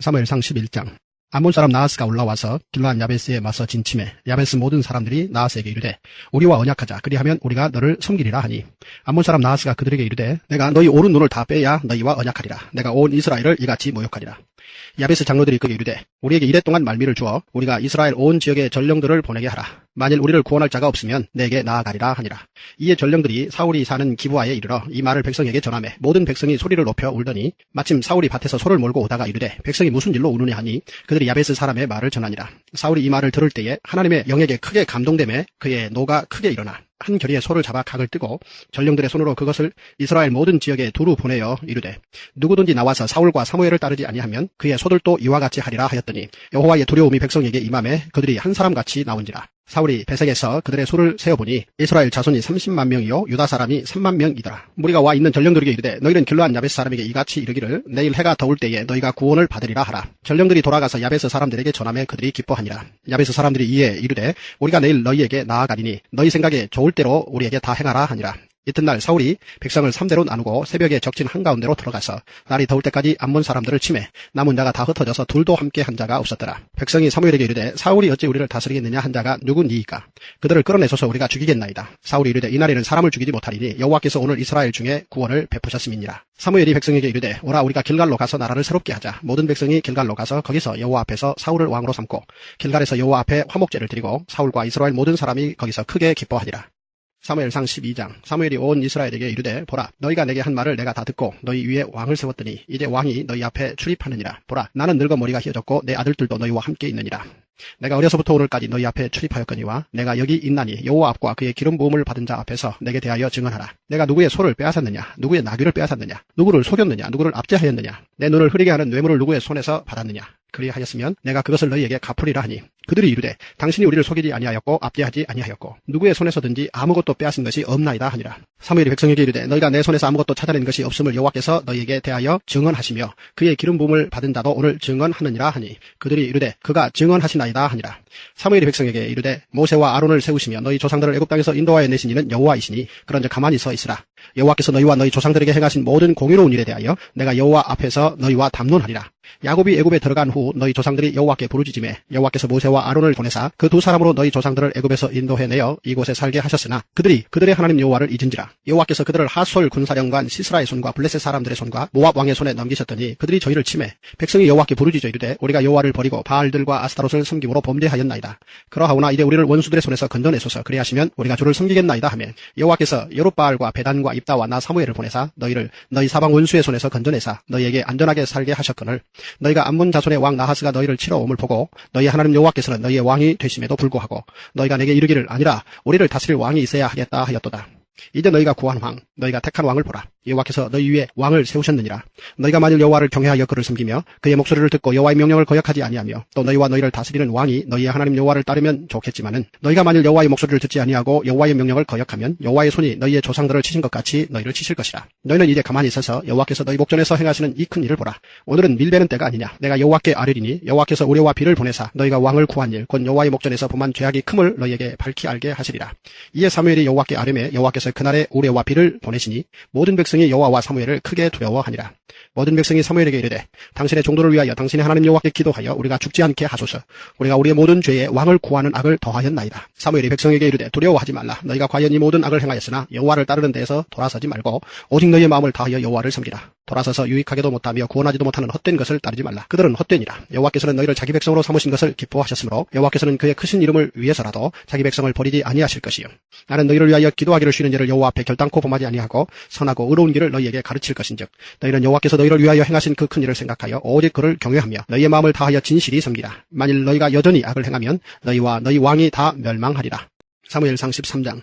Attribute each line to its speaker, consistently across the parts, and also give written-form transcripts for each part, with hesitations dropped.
Speaker 1: 사무엘상 11장. 암몬 사람 나하스가 올라와서 길르앗 야베스에 맞서 진침해 야베스 모든 사람들이 나하스에게 이르되 우리와 언약하자. 그리하면 우리가 너를 섬기리라 하니 암몬 사람 나하스가 그들에게 이르되 내가 너희 오른 눈을 다 빼야 너희와 언약하리라. 내가 온 이스라엘을 이같이 모욕하리라. 야베스 장로들이 그에게 이르되 우리에게 이래 동안 말미를 주어 우리가 이스라엘 온 지역의 전령들을 보내게 하라. 만일 우리를 구원할 자가 없으면 내게 나아가리라 하니라. 이에 전령들이 사울이 사는 기브아에 이르러 이 말을 백성에게 전하매 모든 백성이 소리를 높여 울더니 마침 사울이 밭에서 소를 몰고 오다가 이르되 백성이 무슨 일로 우느냐 하니 그들이 야베스 사람의 말을 전하니라. 사울이 이 말을 들을 때에 하나님의 영에게 크게 감동되매 그의 노가 크게 일어나 한 겨리의 소를 잡아 각을 뜨고 전령들의 손으로 그것을 이스라엘 모든 지역에 두루 보내어 이르되 누구든지 나와서 사울과 사무엘을 따르지 아니하면 그의 소들도 이와 같이 하리라 하였더니 여호와의 두려움이 백성에게 임함에 그들이 한 사람같이 나온지라. 사울이 베색에서 그들의 수를 세어보니 이스라엘 자손이 30만 명이요 유다 사람이 3만 명이더라. 무리가 와 있는 전령들에게 이르되 너희는 길르앗 야베스 사람에게 이같이 이르기를 내일 해가 더울 때에 너희가 구원을 받으리라 하라. 전령들이 돌아가서 야베스 사람들에게 전하매 그들이 기뻐하니라. 야베스 사람들이 이에 이르되 우리가 내일 너희에게 나아가리니 너희 생각에 좋을 대로 우리에게 다 행하라 하니라. 이튿날 사울이 백성을 3대로 나누고 새벽에 적진 한가운데로 들어가서 날이 더울 때까지 암몬 사람들을 치매 남은 자가 다 흩어져서 둘도 함께 한 자가 없었더라. 백성이 사무엘에게 이르되 사울이 어찌 우리를 다스리겠느냐 한 자가 누구니이까? 그들을 끌어내소서 우리가 죽이겠나이다. 사울이 이르되 이날에는 사람을 죽이지 못하리니 여호와께서 오늘 이스라엘 중에 구원을 베푸셨음이니라. 사무엘이 백성에게 이르되 오라 우리가 길갈로 가서 나라를 새롭게 하자. 모든 백성이 길갈로 가서 거기서 여호와 앞에서 사울을 왕으로 삼고 길갈에서 여호와 앞에 화목제를 드리고 사울과 이스라엘 모든 사람이 거기서 크게 기뻐하니라. 사무엘상 12장. 사무엘이 온 이스라엘에게 이르되 보라 너희가 내게 한 말을 내가 다 듣고 너희 위에 왕을 세웠더니 이제 왕이 너희 앞에 출입하느니라. 보라 나는 늙어 머리가 휘어졌고 내 아들들도 너희와 함께 있느니라. 내가 어려서부터 오늘까지 너희 앞에 출입하였거니와 내가 여기 있나니 여호와 앞과 그의 기름 부음을 받은 자 앞에서 내게 대하여 증언하라. 내가 누구의 소를 빼앗았느냐 누구의 나귀를 빼앗았느냐 누구를 속였느냐 누구를 압제하였느냐 내 눈을 흐리게 하는 뇌물을 누구의 손에서 받았느냐 그리하였으면 내가 그것을 너희에게 갚으리라 하니 그들이 이르되 당신이 우리를 속이지 아니하였고 압제하지 아니하였고 누구의 손에서든지 아무것도 빼앗은 것이 없나이다 하니라. 사무엘이 백성에게 이르되 너희가 내 손에서 아무것도 찾아낸 것이 없음을 여호와께서 너희에게 대하여 증언하시며 그의 기름 부음을 받은 자도 오늘 증언하느니라 하니 그들이 이르되 그가 증언하시나이다 하니라. 사무엘이 백성에게 이르되 모세와 아론을 세우시며 너희 조상들을 애굽 땅에서 인도하여 내신 이는 여호와이시니 그런즉 가만히 서 있으라. 여호와께서 너희와 너희 조상들에게 행하신 모든 공의로운 일에 대하여 내가 여호와 앞에서 너희와 담론하리라. 야곱이 애굽에 들어간 후 너희 조상들이 여호와께 부르짖음에 여호와께서 모세와 아론을 보내사 그 두 사람으로 너희 조상들을 애굽에서 인도해내어 이곳에 살게 하셨으나 그들이 그들의 하나님 여호와를 잊은지라. 여호와께서 그들을 하솔 군사령관 시스라의 손과 블레셋 사람들의 손과 모압 왕의 손에 넘기셨더니 그들이 저희를 치매 백성이 여호와께 부르짖어 이르되 우리가 여호와를 버리고 바알들과 아스타롯을 섬김으로 범죄하였나이다. 그러하오나 이제 우리를 원수들의 손에서 건져내소서. 그리하시면 우리가 주를 섬기겠나이다 하며 여호와께서 여룻바알과 베단과 입다와 나 사무엘을 보내사 너희를 너희 사방 원수의 손에서 건져내사 너희에게 안전하게 살게 하셨거늘 너희가 암몬 자손의 왕 나하스가 너희를 치러 옴을 보고 너희 하나님 여호와께서는 너희의 왕이 되심에도 불구하고 너희가 내게 이르기를 아니라 우리를 다스릴 왕이 있어야 하겠다 하였도다. 이제 너희가 구한 왕 너희가 택한 왕을 보라. 여호와께서 너희 위에 왕을 세우셨느니라. 너희가 만일 여호와를 경외하여 그를 섬기며 그의 목소리를 듣고 여호와의 명령을 거역하지 아니하며 또 너희와 너희를 다스리는 왕이 너희의 하나님 여호와를 따르면 좋겠지만은 너희가 만일 여호와의 목소리를 듣지 아니하고 여호와의 명령을 거역하면 여호와의 손이 너희의 조상들을 치신 것 같이 너희를 치실 것이라. 너희는 이제 가만히 있어서 여호와께서 너희 목전에서 행하시는 이 큰 일을 보라. 오늘은 밀베는 때가 아니냐. 내가 여호와께 아뢰리니 여호와께서 우레와 비를 보내사 너희가 왕을 구한 일 곧 여호와의 목전에서 범한 죄악이 큼을 너희에게 밝히 알게 하시리라. 이에 사무엘이 여호와께 아뢰매 여호와께서 그날에 우레와 비를 보내시니 모든 백성이 여호와와 사무엘을 크게 두려워하니라. 모든 백성이 사무엘에게 이르되 당신의 종도를 위하여 당신의 하나님 여호와께 기도하여 우리가 죽지 않게 하소서. 우리가 우리의 모든 죄에 왕을 구하는 악을 더하였나이다. 사무엘이 백성에게 이르되 두려워하지 말라. 너희가 과연 이 모든 악을 행하였으나 여호와를 따르는 데에서 돌아서지 말고 오직 너희의 마음을 다하여 여호와를 섬기라. 돌아서서 유익하게도 못하며 구원하지도 못하는 헛된 것을 따르지 말라. 그들은 헛되니라. 여호와께서는 너희를 자기 백성으로 삼으신 것을 기뻐하셨으므로 여호와께서는 그의 크신 이름을 위해서라도 자기 백성을 버리지 아니하실 것이요. 나는 너희를 위하여 기도하기를 쉬는 일을 여호와 앞에 결단코 범하지 아니하고 선하고 의로운 길을 너희에게 가르칠 것인즉 너희는 여호와께서 너희를 위하여 행하신 그 큰 일을 생각하여 오직 그를 경외하며 너희의 마음을 다하여 진실이 섬기라. 만일 너희가 여전히 악을 행하면 너희와 너희 왕이 다 멸망하리라. 사무엘상 13장.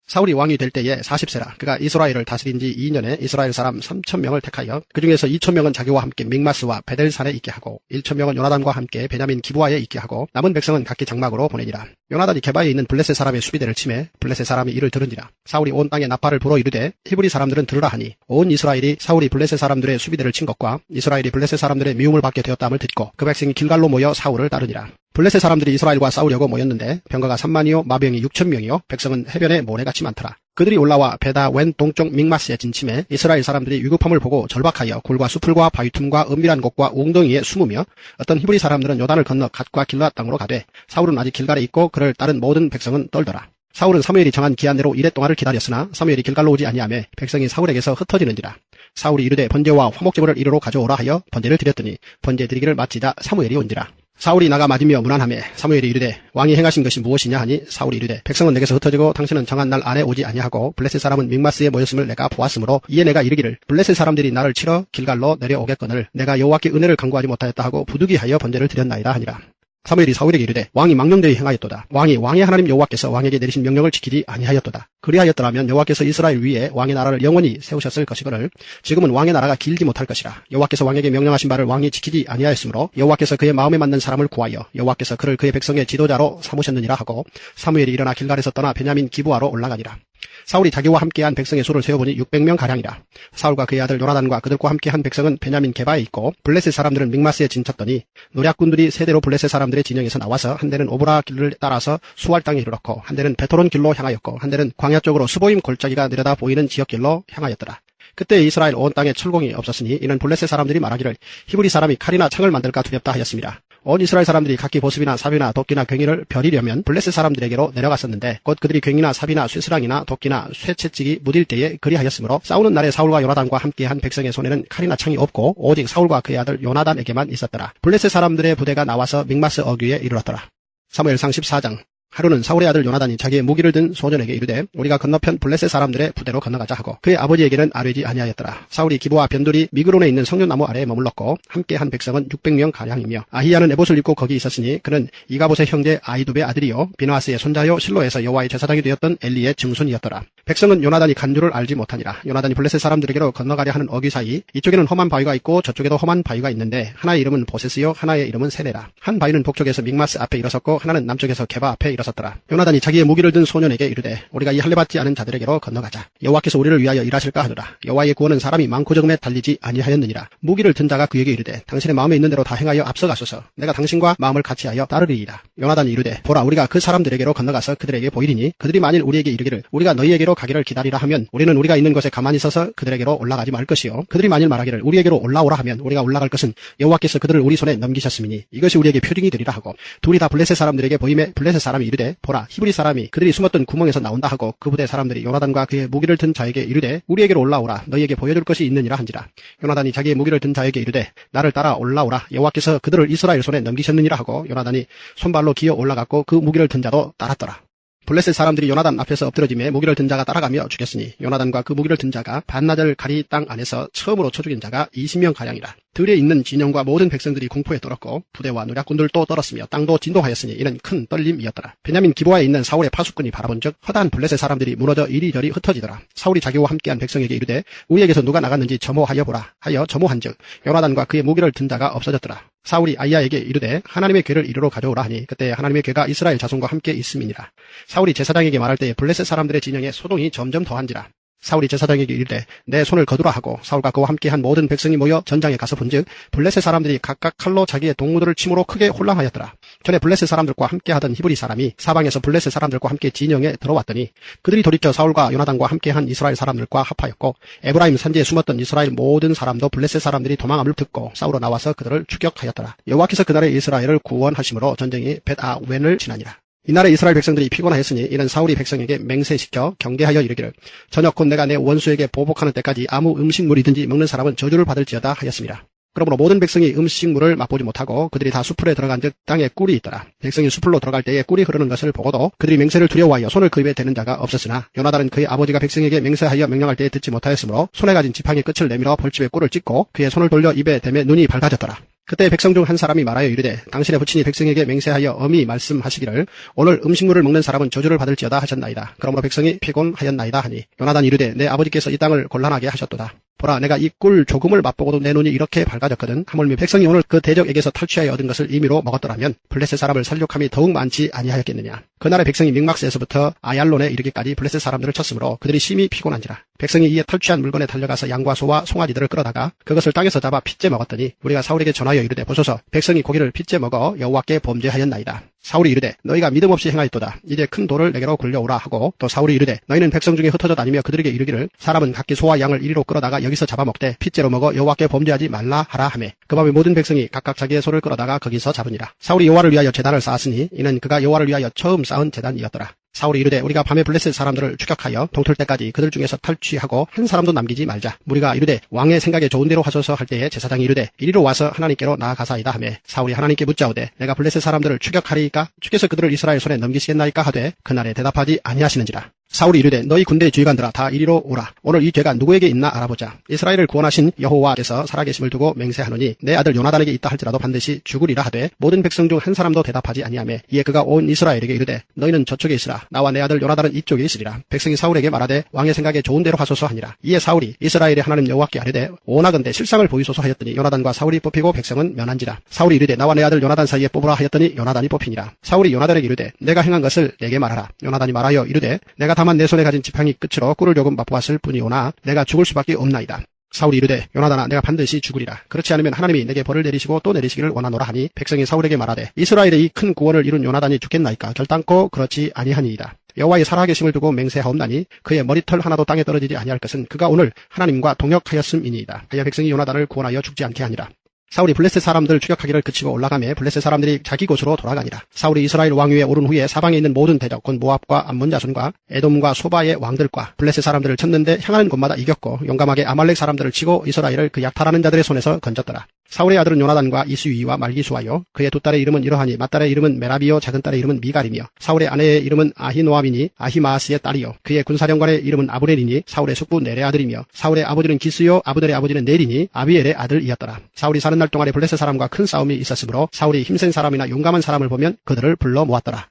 Speaker 1: 사울이 왕이 될 때에 40세라. 그가 이스라엘을 다스린 지 2년에 이스라엘 사람 3,000명을 택하여 그 중에서 2,000명은 자기와 함께 믹마스와 베델산에 있게 하고 1,000명은 요나단과 함께 베냐민 기브아에 있게 하고 남은 백성은 각기 장막으로 보내니라. 요나단이 게바에 있는 블레셋 사람의 수비대를 치매 블레셋 사람이 이를 들으니라. 사울이 온 땅에 나팔을 불어 이르되 히브리 사람들은 들으라 하니 온 이스라엘이 사울이 블레셋 사람들의 수비대를 친 것과 이스라엘이 블레셋 사람들의 미움을 받게 되었다함을 듣고 그 백성이 길갈로 모여 사울을 따르니라. 블레셋 사람들이 이스라엘과 싸우려고 모였는데 병거가 3만이요 마병이 6,000명이요 백성은 해변에 모래같이 많더라. 그들이 올라와 베다 웬 동쪽 믹마스에 진침해 이스라엘 사람들이 위급함을 보고 절박하여 굴과 수풀과 바위 틈과 은밀한 곳과 웅덩이에 숨으며 어떤 히브리 사람들은 요단을 건너 갓과 길앗 땅으로 가되 사울은 아직 길갈에 있고 그를 따른 모든 백성은 떨더라. 사울은 사무엘이 정한 기한대로 이레 동안을 기다렸으나 사무엘이 길갈로 오지 아니하매 백성이 사울에게서 흩어지는지라. 사울이 이르되 번제와 화목제물을 이리로 가져오라 하여 번제를 드렸더니 번제 드리기를 마치자 사무엘이 온지라. 사울이 나가 맞으며 문안하매 사무엘이 이르되 왕이 행하신 것이 무엇이냐 하니 사울이 이르되 백성은 내게서 흩어지고 당신은 정한 날 안에 오지 아니하고 블레셋 사람은 믹마스에 모였음을 내가 보았으므로 이에 내가 이르기를 블레셋 사람들이 나를 치러 길갈로 내려오겠거늘 내가 여호와께 은혜를 간구하지 못하였다 하고 부득이하여 번제를 드렸나이다 하니라. 사무엘이 사울에게 이르되 왕이 망령되이 행하였도다. 왕이 왕의 하나님 여호와께서 왕에게 내리신 명령을 지키지 아니하였도다. 그리하였더라면 여호와께서 이스라엘 위에 왕의 나라를 영원히 세우셨을 것이거늘 지금은 왕의 나라가 길지 못할 것이라. 여호와께서 왕에게 명령하신 바를 왕이 지키지 아니하였으므로 여호와께서 그의 마음에 맞는 사람을 구하여 여호와께서 그를 그의 백성의 지도자로 삼으셨느니라 하고 사무엘이 일어나 길갈에서 떠나 베냐민 기브아로 올라가니라. 사울이 자기와 함께한 백성의 수를 세어보니 600명 가량이라. 사울과 그의 아들 요나단과 그들과 함께한 백성은 베냐민 게바에 있고 블레셋 사람들은 믹마스에 진쳤더니 노략군들이 세대로 블레셋 사람들의 진영에서 나와서 한 대는 오브라 길을 따라서 수알 땅에 이르렀고 한 대는 베토론 길로 향하였고 한 대는 광야 쪽으로 스보임 골짜기가 내려다 보이는 지역길로 향하였더라. 그때 이스라엘 온 땅에 철공이 없었으니 이는 블레셋 사람들이 말하기를 히브리 사람이 칼이나 창을 만들까 두렵다 하였습니다. 온 이스라엘 사람들이 각기 보습이나 삽이나 도끼나 괭이를 벼리려면 블레셋 사람들에게로 내려갔었는데 곧 그들이 괭이나 삽이나 쇠스랑이나 도끼나 쇠채찍이 무딜 때에 그리하였으므로 싸우는 날에 사울과 요나단과 함께한 백성의 손에는 칼이나 창이 없고 오직 사울과 그의 아들 요나단에게만 있었더라. 블레셋 사람들의 부대가 나와서 믹마스 어귀에 이르렀더라. 사무엘상 14장. 하루는 사울의 아들 요나단이 자기의 무기를 든 소년에게 이르되 우리가 건너편 블레셋 사람들의 부대로 건너가자 하고 그의 아버지에게는 아뢰지 아니하였더라. 사울이 기브와 변두리 미그론에 있는 성전나무 아래에 머물렀고 함께한 백성은 600명 가량이며 아히야는 에봇을 입고 거기 있었으니 그는 이가봇의 형제 아이두베의 아들이요 비느하스의 손자요 실로에서 여호와의 제사장이 되었던 엘리의 증손이었더라. 백성은 요나단이 간 줄을 알지 못하니라. 요나단이 블레셋 사람들에게로 건너가려 하는 어귀 사이 이쪽에는 험한 바위가 있고 저쪽에도 험한 바위가 있는데 하나의 이름은 보세스요 하나의 이름은 세레라. 한 바위는 북쪽에서 믹마스 앞에 일어섰고 하나는 남쪽에서 게바 앞에 일어섰더라. 요나단이 자기의 무기를 든 소년에게 이르되 우리가 이 할례받지 않은 자들에게로 건너가자. 여호와께서 우리를 위하여 일하실까 하노라. 여호와의 구원은 사람이 많고 적음에 달리지 아니하였느니라. 무기를 든 자가 그에게 이르되 당신의 마음에 있는 대로 다 행하여 앞서가소서. 내가 당신과 마음을 같이하여 따르리이다. 요나단이 이르되 보라 우리가 그 사람들에게로 건너가서 그들에게 보이리니 그들이 만일 우리에게 이르기를 우리가 너희에게로 가기를 기다리라 하면 우리는 우리가 있는 곳에 가만히 서서 그들에게로 올라가지 말 것이요 그들이 만일 말하기를 우리에게로 올라오라 하면 우리가 올라갈 것은 여호와께서 그들을 우리 손에 넘기셨음이니 이것이 우리에게 표징이 되리라 하고 둘이 다 블레셋 사람들에게 보임에 블레셋 사람이 이르되 보라 히브리 사람이 그들이 숨었던 구멍에서 나온다 하고 그 부대 사람들이 요나단과 그의 무기를 든 자에게 이르되 우리에게로 올라오라 너희에게 보여줄 것이 있느니라 한지라. 요나단이 자기의 무기를 든 자에게 이르되 나를 따라 올라오라 여호와께서 그들을 이스라엘 손에 넘기셨느니라 하고 요나단이 손발로 기어 올라갔고 그 무기를 든 자도 따랐더라. 블레셋 사람들이 요나단 앞에서 엎드러짐에 무기를 든 자가 따라가며 죽였으니 요나단과 그 무기를 든 자가 반나절 가리 땅 안에서 처음으로 쳐 죽인 자가 20명 가량이라. 들에 있는 진영과 모든 백성들이 공포에 떨었고 부대와 노략군들도 떨었으며 땅도 진동하였으니 이는 큰 떨림이었더라. 베냐민 기브아에 있는 사울의 파수꾼이 바라본즉 허다한 블레셋 사람들이 무너져 이리저리 흩어지더라. 사울이 자기와 함께한 백성에게 이르되 우리에게서 누가 나갔는지 점호하여 보라 하여 점호한즉 요나단과 그의 무기를 든 자가 없어졌더라. 사울이 아히야에게 이르되 하나님의 궤를 이리로 가져오라 하니 그때 하나님의 궤가 이스라엘 자손과 함께 있음이니라. 사울이 제사장에게 말할 때에 블레셋 사람들의 진영에 소동이 점점 더한지라. 사울이 제사장에게 이르되 내 손을 거두라 하고 사울과 그와 함께한 모든 백성이 모여 전장에 가서 본즉 블레셋 사람들이 각각 칼로 자기의 동무들을 침으로 크게 혼란하였더라. 전에 블레셋 사람들과 함께하던 히브리 사람이 사방에서 블레셋 사람들과 함께 진영에 들어왔더니 그들이 돌이켜 사울과 요나단과 함께한 이스라엘 사람들과 합하였고 에브라임 산지에 숨었던 이스라엘 모든 사람도 블레셋 사람들이 도망함을 듣고 싸우러 나와서 그들을 추격하였더라. 여호와께서 그날에 이스라엘을 구원하심으로 전쟁이 벳아웬을 지나니라. 이날에 이스라엘 백성들이 피곤하였으니 이는 사울이 백성에게 맹세시켜 경계하여 이르기를 저녁 곧 내가 내 원수에게 보복하는 때까지 아무 음식물이든지 먹는 사람은 저주를 받을지어다 하였습니다. 그러므로 모든 백성이 음식물을 맛보지 못하고 그들이 다 수풀에 들어간즉 땅에 꿀이 있더라. 백성이 수풀로 들어갈 때에 꿀이 흐르는 것을 보고도 그들이 맹세를 두려워하여 손을 그 입에 대는 자가 없었으나 요나단은 그의 아버지가 백성에게 맹세하여 명령할 때에 듣지 못하였으므로 손에 가진 지팡이 끝을 내밀어 벌집에 꿀을 찍고 그의 손을 돌려 입에 대매 눈이 밝아졌더라. 그때 백성 중 한 사람이 말하여 이르되 당신의 부친이 백성에게 맹세하여 엄히 말씀하시기를 오늘 음식물을 먹는 사람은 저주를 받을지어다 하셨나이다. 그러므로 백성이 피곤하였나이다 하니 요나단이 이르되 내 아버지께서 이 땅을 곤란하게 하셨도다. 보라 내가 이 꿀 조금을 맛보고도 내 눈이 이렇게 밝아졌거든. 하물며 백성이 오늘 그 대적에게서 탈취하여 얻은 것을 임의로 먹었더라면 블레셋 사람을 살육함이 더욱 많지 아니하였겠느냐. 그날에 백성이 믹막스에서부터 아얄론에 이르기까지 블레셋 사람들을 쳤으므로 그들이 심히 피곤한지라. 백성이 이에 탈취한 물건에 달려가서 양과 소와 송아지들을 끌어다가 그것을 땅에서 잡아 핏째 먹었더니 우리가 사울에게 전하여 이르되 보소서 백성이 고기를 핏째 먹어 여호와께 범죄하였나이다. 사울이 이르되 너희가 믿음 없이 행하였도다. 이제 큰 돌을 내게로 굴려오라 하고 또 사울이 이르되 너희는 백성 중에 흩어져 다니며 그들에게 이르기를 사람은 각기 소와 양을 이리로 끌어다가 여기서 잡아먹되 핏째로 먹어 여호와께 범죄하지 말라 하라 하매 그 밤에 모든 백성이 각각 자기의 소를 끌어다가 거기서 잡으니라. 사울이 여호와를 위하여 제단을 쌓았으니 이는 그가 여호와를 위하여 처음 쌓은 제단이었더라. 사울이 이르되 우리가 밤에 블레셋 사람들을 추격하여 동틀 때까지 그들 중에서 탈취하고 한 사람도 남기지 말자. 무리가 이르되 왕의 생각에 좋은 대로 하소서 할 때에 제사장이 이르되 이리로 와서 하나님께로 나아가사이다 하매 사울이 하나님께 묻자오되 내가 블레셋 사람들을 추격하리이까 주께서 그들을 이스라엘 손에 넘기시겠나이까 하되 그날에 대답하지 아니하시는지라. 사울이 이르되 너희 군대의 지휘관들아 다 이리로 오라. 오늘 이 죄가 누구에게 있나 알아보자. 이스라엘을 구원하신 여호와께서 살아계심을 두고 맹세하노니 내 아들 요나단에게 있다 할지라도 반드시 죽으리라 하되 모든 백성 중 한 사람도 대답하지 아니하며 이에 그가 온 이스라엘에게 이르되 너희는 저쪽에 있으라. 나와 내 아들 요나단은 이쪽에 있으리라. 백성이 사울에게 말하되 왕의 생각에 좋은 대로 하소서 하니라. 이에 사울이 이스라엘의 하나님 여호와께 아뢰되 원하건대 실상을 보이소서 하였더니 요나단과 사울이 뽑히고 백성은 면한지라. 사울이 이르되 나와 내 아들 요나단 사이에 뽑으라 하였더니 요나단이 뽑히니라. 사울이 요나단에게 이르되 내가 행한 것을 내게 말하라. 요나단이 말하여 이르되 내가 다만 내 손에 가진 지팡이 끝으로 꿀을 조금 맛보았을 뿐이오나 내가 죽을 수밖에 없나이다. 사울이 이르되 요나단아 내가 반드시 죽으리라. 그렇지 않으면 하나님이 내게 벌을 내리시고 또 내리시기를 원하노라 하니 백성이 사울에게 말하되 이스라엘의 이 큰 구원을 이룬 요나단이 죽겠나이까 결단코 그렇지 아니하니이다. 여호와의 살아계심을 두고 맹세하옵나니 그의 머리털 하나도 땅에 떨어지지 아니할 것은 그가 오늘 하나님과 동역하였음이니이다. 하여 백성이 요나단을 구원하여 죽지 않게 하니라. 사울이 블레셋 사람들을 추격하기를 그치고 올라가매 블레셋 사람들이 자기 곳으로 돌아가니라. 사울이 이스라엘 왕위에 오른 후에 사방에 있는 모든 대적 곧 모압과 암몬 자손과 에돔과 소바의 왕들과 블레셋 사람들을 쳤는데 향하는 곳마다 이겼고 용감하게 아말렉 사람들을 치고 이스라엘을 그 약탈하는 자들의 손에서 건졌더라. 사울의 아들은 요나단과 이스위와 말기수하여 그의 두 딸의 이름은 이러하니 맏딸의 이름은 메라비요 작은 딸의 이름은 미갈이며 사울의 아내의 이름은 아히노아미니 아히마아스의 딸이요 그의 군사령관의 이름은 아브넬이니 사울의 숙부 넬의 아들이며 사울의 아버지는 기스요 아브넬의 아버지는 넬이니 아비엘의 아들이었더라. 사울이 사는 날 동안에 블레셋 사람과 큰 싸움이 있었으므로 사울이 힘센 사람이나 용감한 사람을 보면 그들을 불러 모았더라.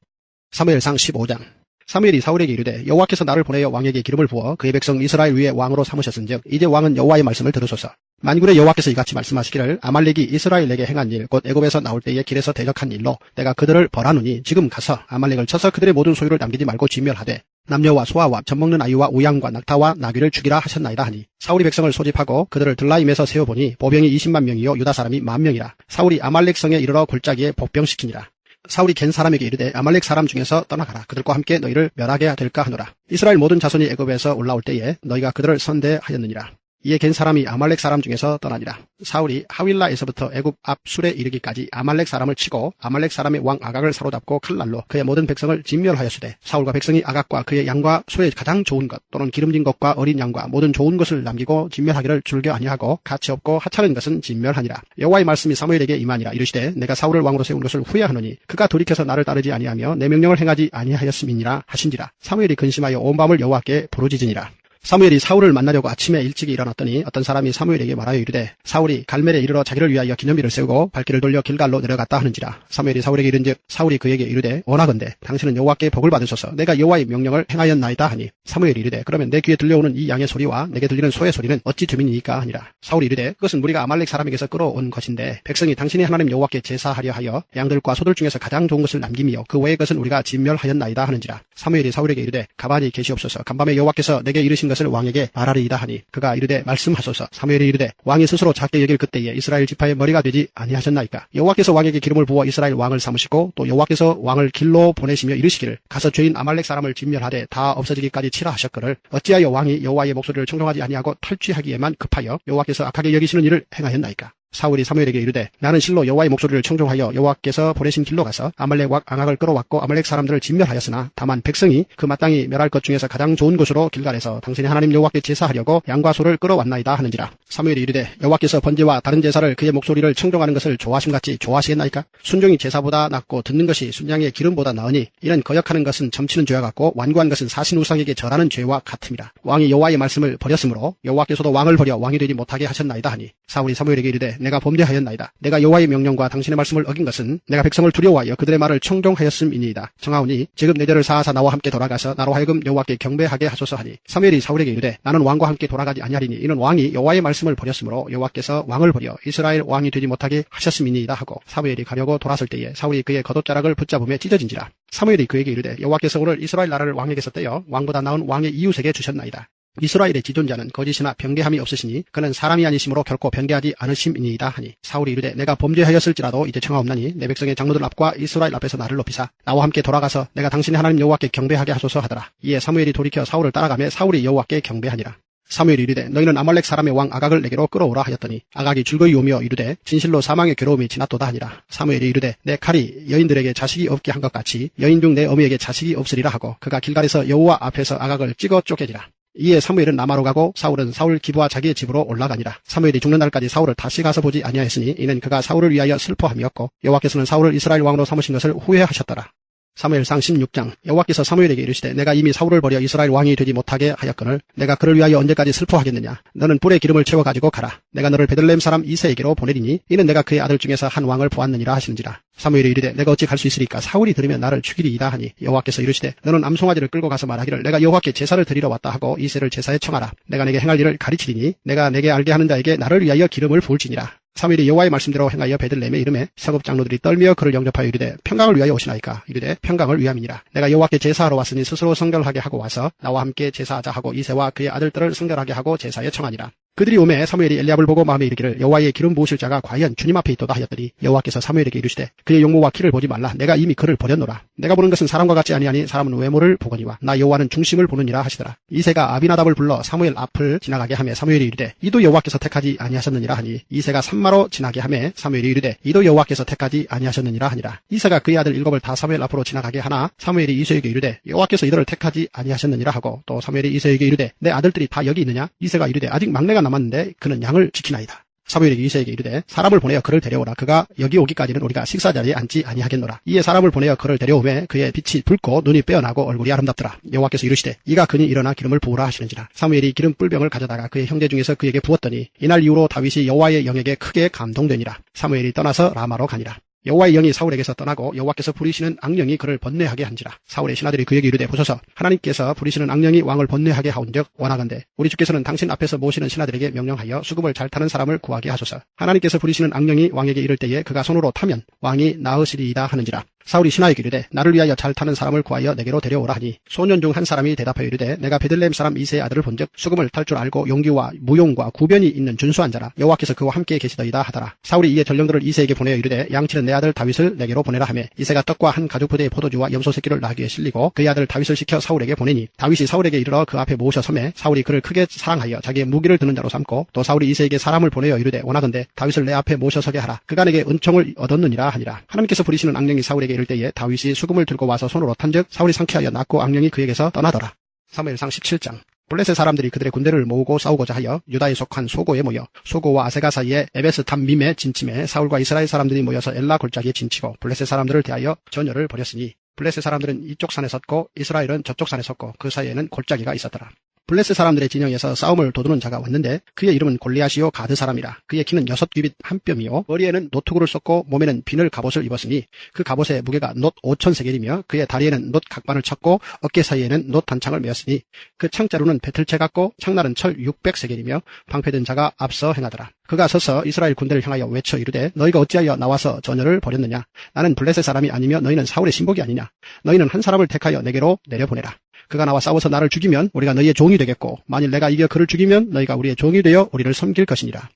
Speaker 1: 사무엘상 15장. 사무엘이 사울에게 이르되 여호와께서 나를 보내어 왕에게 기름을 부어 그의 백성 이스라엘 위에 왕으로 삼으셨은즉 이제 왕은 여호와의 말씀을 들으소서. 만군의 여호와께서 이같이 말씀하시기를 아말렉이 이스라엘에게 행한 일 곧 애굽에서 나올 때에 길에서 대적한 일로 내가 그들을 벌하노니 지금 가서 아말렉을 쳐서 그들의 모든 소유를 남기지 말고 진멸하되 남녀와 소아와 젖먹는 아이와 우양과 낙타와 나귀를 죽이라 하셨나이다 하니 사울이 백성을 소집하고 그들을 들라임에서 세워보니 보병이 20만 명이요 유다 사람이 10,000명이라. 사울이 아말렉 성에 이르러 골짜기에 복병시키니라. 사울이 겐 사람에게 이르되 아말렉 사람 중에서 떠나가라. 그들과 함께 너희를 멸하게 될까 하노라. 이스라엘 모든 자손이 애굽에서 올라올 때에 너희가 그들을 선대하였느니라. 이에 겐 사람이 아말렉 사람 중에서 떠나니라. 사울이 하윌라에서부터 애굽 앞 술에 이르기까지 아말렉 사람을 치고 아말렉 사람의 왕 아각을 사로잡고 칼날로 그의 모든 백성을 진멸하였으되 사울과 백성이 아각과 그의 양과 소의 가장 좋은 것 또는 기름진 것과 어린 양과 모든 좋은 것을 남기고 진멸하기를 즐겨 아니하고 가치 없고 하찮은 것은 진멸하니라. 여호와의 말씀이 사무엘에게 임하니라. 이르시되 내가 사울을 왕으로 세운 것을 후회하노니 그가 돌이켜서 나를 따르지 아니하며 내 명령을 행하지 아니하였음이니라 하신지라. 사무엘이 근심하여 온 밤을 여호와께 부르짖으니라. 사무엘이 사울을 만나려고 아침에 일찍이 일어났더니 어떤 사람이 사무엘에게 말하여 이르되 사울이 갈멜에 이르러 자기를 위하여 기념비를 세우고 발길을 돌려 길갈로 내려갔다 하는지라. 사무엘이 사울에게 이른즉 사울이 그에게 이르되 원하건대 당신은 여호와께 복을 받으소서. 내가 여호와의 명령을 행하였나이다 하니 사무엘이 이르되 그러면 내 귀에 들려오는 이 양의 소리와 내게 들리는 소의 소리는 어찌 됨이니까 하니라. 사울이 이르되 그것은 우리가 아말렉 사람에게서 끌어온 것인데 백성이 당신이 하나님 여호와께 제사하려 하여 양들과 소들 중에서 가장 좋은 것을 남김이요 그 외의 것은 우리가 진멸하였나이다 하는지라. 사무엘이 사울에게 이르되 가만히 계시옵소서. 간밤에 여호와께서 내게 이르신 것을 왕에게 말하리이다 하니 그가 이르되 말씀하소서. 사무엘이 이르되 왕이 스스로 작게 여길 그때에 이스라엘 지파의 머리가 되지 아니하셨나이까. 여호와께서 왕에게 기름을 부어 이스라엘 왕을 삼으시고 또 여호와께서 왕을 길로 보내시며 이르시기를 가서 죄인 아말렉 사람을 진멸하되 다 없어지기까지 치라 하셨거늘 어찌하여 왕이 여호와의 목소리를 청종하지 아니하고 탈취하기에만 급하여 여호와께서 악하게 여기시는 일을 행하였나이까. 사울이 사무엘에게 이르되 나는 실로 여호와의 목소리를 청종하여 여호와께서 보내신 길로 가서 아말렉 왕 아각을 끌어왔고 아말렉 사람들을 진멸하였으나 다만 백성이 그 마땅히 멸할 것 중에서 가장 좋은 곳으로 길갈에서 당신의 하나님 여호와께 제사하려고 양과 소를 끌어왔나이다 하는지라. 사무엘이 이르되 여호와께서 번제와 다른 제사를 그의 목소리를 청종하는 것을 좋아하심같이 좋아하시겠나이까. 순종이 제사보다 낫고 듣는 것이 순양의 기름보다 나으니 이는 거역하는 것은 점치는 죄와 같고 완고한 것은 사신 우상에게 절하는 죄와 같음이라. 왕이 여호와의 말씀을 버렸으므로 여호와께서도 왕을 버려 왕이 되지 못하게 하셨나이다 하니 사울이 사무엘에게 이르되 내가 범죄하였나이다. 내가 여호와의 명령과 당신의 말씀을 어긴 것은 내가 백성을 두려워하여 그들의 말을 청종하였음이니이다. 정하오니 지금 내 죄를 사하사 나와 함께 돌아가서 나로 하여금 여호와께 경배하게 하소서 하니 사무엘이 사울에게 이르되 나는 왕과 함께 돌아가지 아니하리니 이는 왕이 여호와의 말씀을 버렸으므로 여호와께서 왕을 버려 이스라엘 왕이 되지 못하게 하셨음이니이다 하고 사무엘이 가려고 돌아설 때에 사울이 그의 겉옷자락을 붙잡으며 찢어진지라. 사무엘이 그에게 이르되 여호와께서 오늘 이스라엘 나라를 왕에게서 떼어 왕보다 나은 왕의 이웃에게 주셨나이다. 이스라엘의 지존자는 거짓이나 변개함이 없으시니 그는 사람이 아니심으로 결코 변개하지 않으심이니이다 하니 사울이 이르되 내가 범죄하였을지라도 이제 청하옵나니 내 백성의 장로들 앞과 이스라엘 앞에서 나를 높이사 나와 함께 돌아가서 내가 당신의 하나님 여호와께 경배하게 하소서 하더라. 이에 사무엘이 돌이켜 사울을 따라가며 사울이 여호와께 경배하니라. 사무엘이 이르되 너희는 아말렉 사람의 왕 아각을 내게로 끌어오라 하였더니 아각이 즐거이 오며 이르되 진실로 사망의 괴로움이 지났도다 하니라. 사무엘이 이르되 내 칼이 여인들에게 자식이 없게 한 것 같이 여인 중 내 어미에게 자식이 없으리라 하고 그가 길갈에서 여호와 앞에서 아각을 찍어 쫓게지라. 이에 사무엘은 라마로 가고 사울은 사울 기부와 자기의 집으로 올라가니라. 사무엘이 죽는 날까지 사울을 다시 가서 보지 아니하였으니 이는 그가 사울을 위하여 슬퍼함이었고 여호와께서는 사울을 이스라엘 왕으로 삼으신 것을 후회하셨더라. 사무엘상 16장 여호와께서 사무엘에게 이르시되 내가 이미 사울을 버려 이스라엘 왕이 되지 못하게 하였거늘 내가 그를 위하여 언제까지 슬퍼하겠느냐. 너는 뿔에 기름을 채워가지고 가라. 내가 너를 베들레헴 사람 이새에게로 보내리니 이는 내가 그의 아들 중에서 한 왕을 보았느니라 하시는지라. 사무엘이 이르되 내가 어찌 갈 수 있으리까. 사울이 들으면 나를 죽이리이다 하니 여호와께서 이르시되 너는 암송아지를 끌고 가서 말하기를 내가 여호와께 제사를 드리러 왔다 하고 이새를 제사에 청하라. 내가 내게 행할 일을 가르치리니 내가 내게 알게 하는 자에게 나를 위하여 기름을 부을지니라. 사무엘이 여호와의 말씀대로 행하여 베들레헴에 이르매 서급 장로들이 떨며 그를 영접하여 이르되 평강을 위하여 오시나이까. 이르되 평강을 위함이니라. 내가 여호와께 제사하러 왔으니 스스로 성결하게 하고 와서 나와 함께 제사하자 하고 이새와 그의 아들들을 성결하게 하고 제사에 청하니라. 그들이 오매 사무엘이 엘리압을 보고 마음에 이르기를 여호와의 기름 부으실 자가 과연 주님 앞에 있도다 하였더니 여호와께서 사무엘에게 이르시되 그의 용모와 키를 보지 말라. 내가 이미 그를 버렸노라. 내가 보는 것은 사람과 같지 아니하니 사람은 외모를 보거니와 나 여호와는 중심을 보느니라 하시더라. 이새가 아비나답을 불러 사무엘 앞을 지나가게 하며 사무엘이 이르되 이도 여호와께서 택하지 아니하셨느니라 하니 이새가 산마로 지나게 하며 사무엘이 이르되 이도 여호와께서 택하지 아니하셨느니라 하니라. 이새가 그의 아들 7을 다 사무엘 앞으로 지나가게 하나 사무엘이 이새에게 이르되 여호와께서 이들을 택하지 아니하셨느니라 하고 또 사무엘이 이새에게 이르되 내 아들들이 다 여기 있느냐. 이새가 이르되 아직 막내가 남았는데 그는 양을 지키나이다. 사무엘이 이새에게 이르되 사람을 보내어 그를 데려오라. 그가 여기 오기까지는 우리가 식사자리에 앉지 아니하겠노라. 이에 사람을 보내어 그를 데려오매 그의 빛이 붉고 눈이 빼어나고 얼굴이 아름답더라. 여호와께서 이르시되 이가 그니 일어나 기름을 부으라 하시는지라. 사무엘이 기름 뿔병을 가져다가 그의 형제 중에서 그에게 부었더니 이날 이후로 다윗이 여호와의 영에게 크게 감동되니라. 사무엘이 떠나서 라마로 가니라. 여호와의 영이 사울에게서 떠나고 여호와께서 부리시는 악령이 그를 번뇌하게 한지라. 사울의 신하들이 그에게 이르되 보소서 하나님께서 부리시는 악령이 왕을 번뇌하게 하온즉 원하건대 우리 주께서는 당신 앞에서 모시는 신하들에게 명령하여 수금을 잘 타는 사람을 구하게 하소서. 하나님께서 부리시는 악령이 왕에게 이를 때에 그가 손으로 타면 왕이 나으시리이다 하는지라. 사울이 신하에게 이르되 나를 위하여 잘 타는 사람을 구하여 내게로 데려오라 하니 소년 중 한 사람이 대답하여 이르되 내가 베들레헴 사람 이새의 아들을 본즉 수금을 탈 줄 알고 용기와 무용과 구변이 있는 준수한 자라. 여호와께서 그와 함께 계시더이다 하더라. 사울이 이에 전령들을 이새에게 보내어 이르되 양치는 내 아들 다윗을 내게로 보내라 하며 이새가 떡과 한 가죽 부대의 포도주와 염소 새끼를 나귀에 실리고 그의 아들 다윗을 시켜 사울에게 보내니 다윗이 사울에게 이르러 그 앞에 모셔 서매 사울이 그를 크게 사랑하여 자기의 무기를 드는 자로 삼고 또 사울이 이새에게 사람을 보내어 이르되 원하건대 다윗을 내 앞에 모셔 서게 하라. 그가 내게 은총을 얻었느니라 하니라. 하나님께서 부리시는 악령이 사울에게 이를 때에 다윗이 수금을 들고 와서 손으로 탄즉 사울이 상쾌하여 낫고 악령이 그에게서 떠나더라. 사무엘상 17장 블레셋 사람들이 그들의 군대를 모으고 싸우고자 하여 유다에 속한 소고에 모여 소고와 아세가 사이에 에베스탐밈에 진침해 사울과 이스라엘 사람들이 모여서 엘라 골짜기에 진치고 블레셋 사람들을 대하여 전열을 벌였으니 블레셋 사람들은 이쪽 산에 섰고 이스라엘은 저쪽 산에 섰고 그 사이에는 골짜기가 있었더라. 블레셋 사람들의 진영에서 싸움을 도두는 자가 왔는데 그의 이름은 골리앗이요 가드 사람이라. 그의 키는 6규빗 한 뼘이요 머리에는 노투구를 썼고 몸에는 비늘 갑옷을 입었으니 그 갑옷의 무게가 놋 5,000세겔이며 그의 다리에는 놋 각반을 쳤고 어깨 사이에는 놋 단창을 메었으니 그 창자루는 배틀채 같고 창날은 철 600세겔이며 방패든 자가 앞서 행하더라. 그가 서서 이스라엘 군대를 향하여 외쳐 이르되 너희가 어찌하여 나와서 전열을 벌였느냐. 나는 블레셋 사람이 아니며 너희는 사울의 신복이 아니냐. 너희는 한 사람을 택하여 내게로 내려보내라. 그가 나와 싸워서 나를 죽이면 우리가 너희의 종이 되겠고 만일 내가 이겨 그를 죽이면 너희가 우리의 종이 되어 우리를 섬길 것이니라.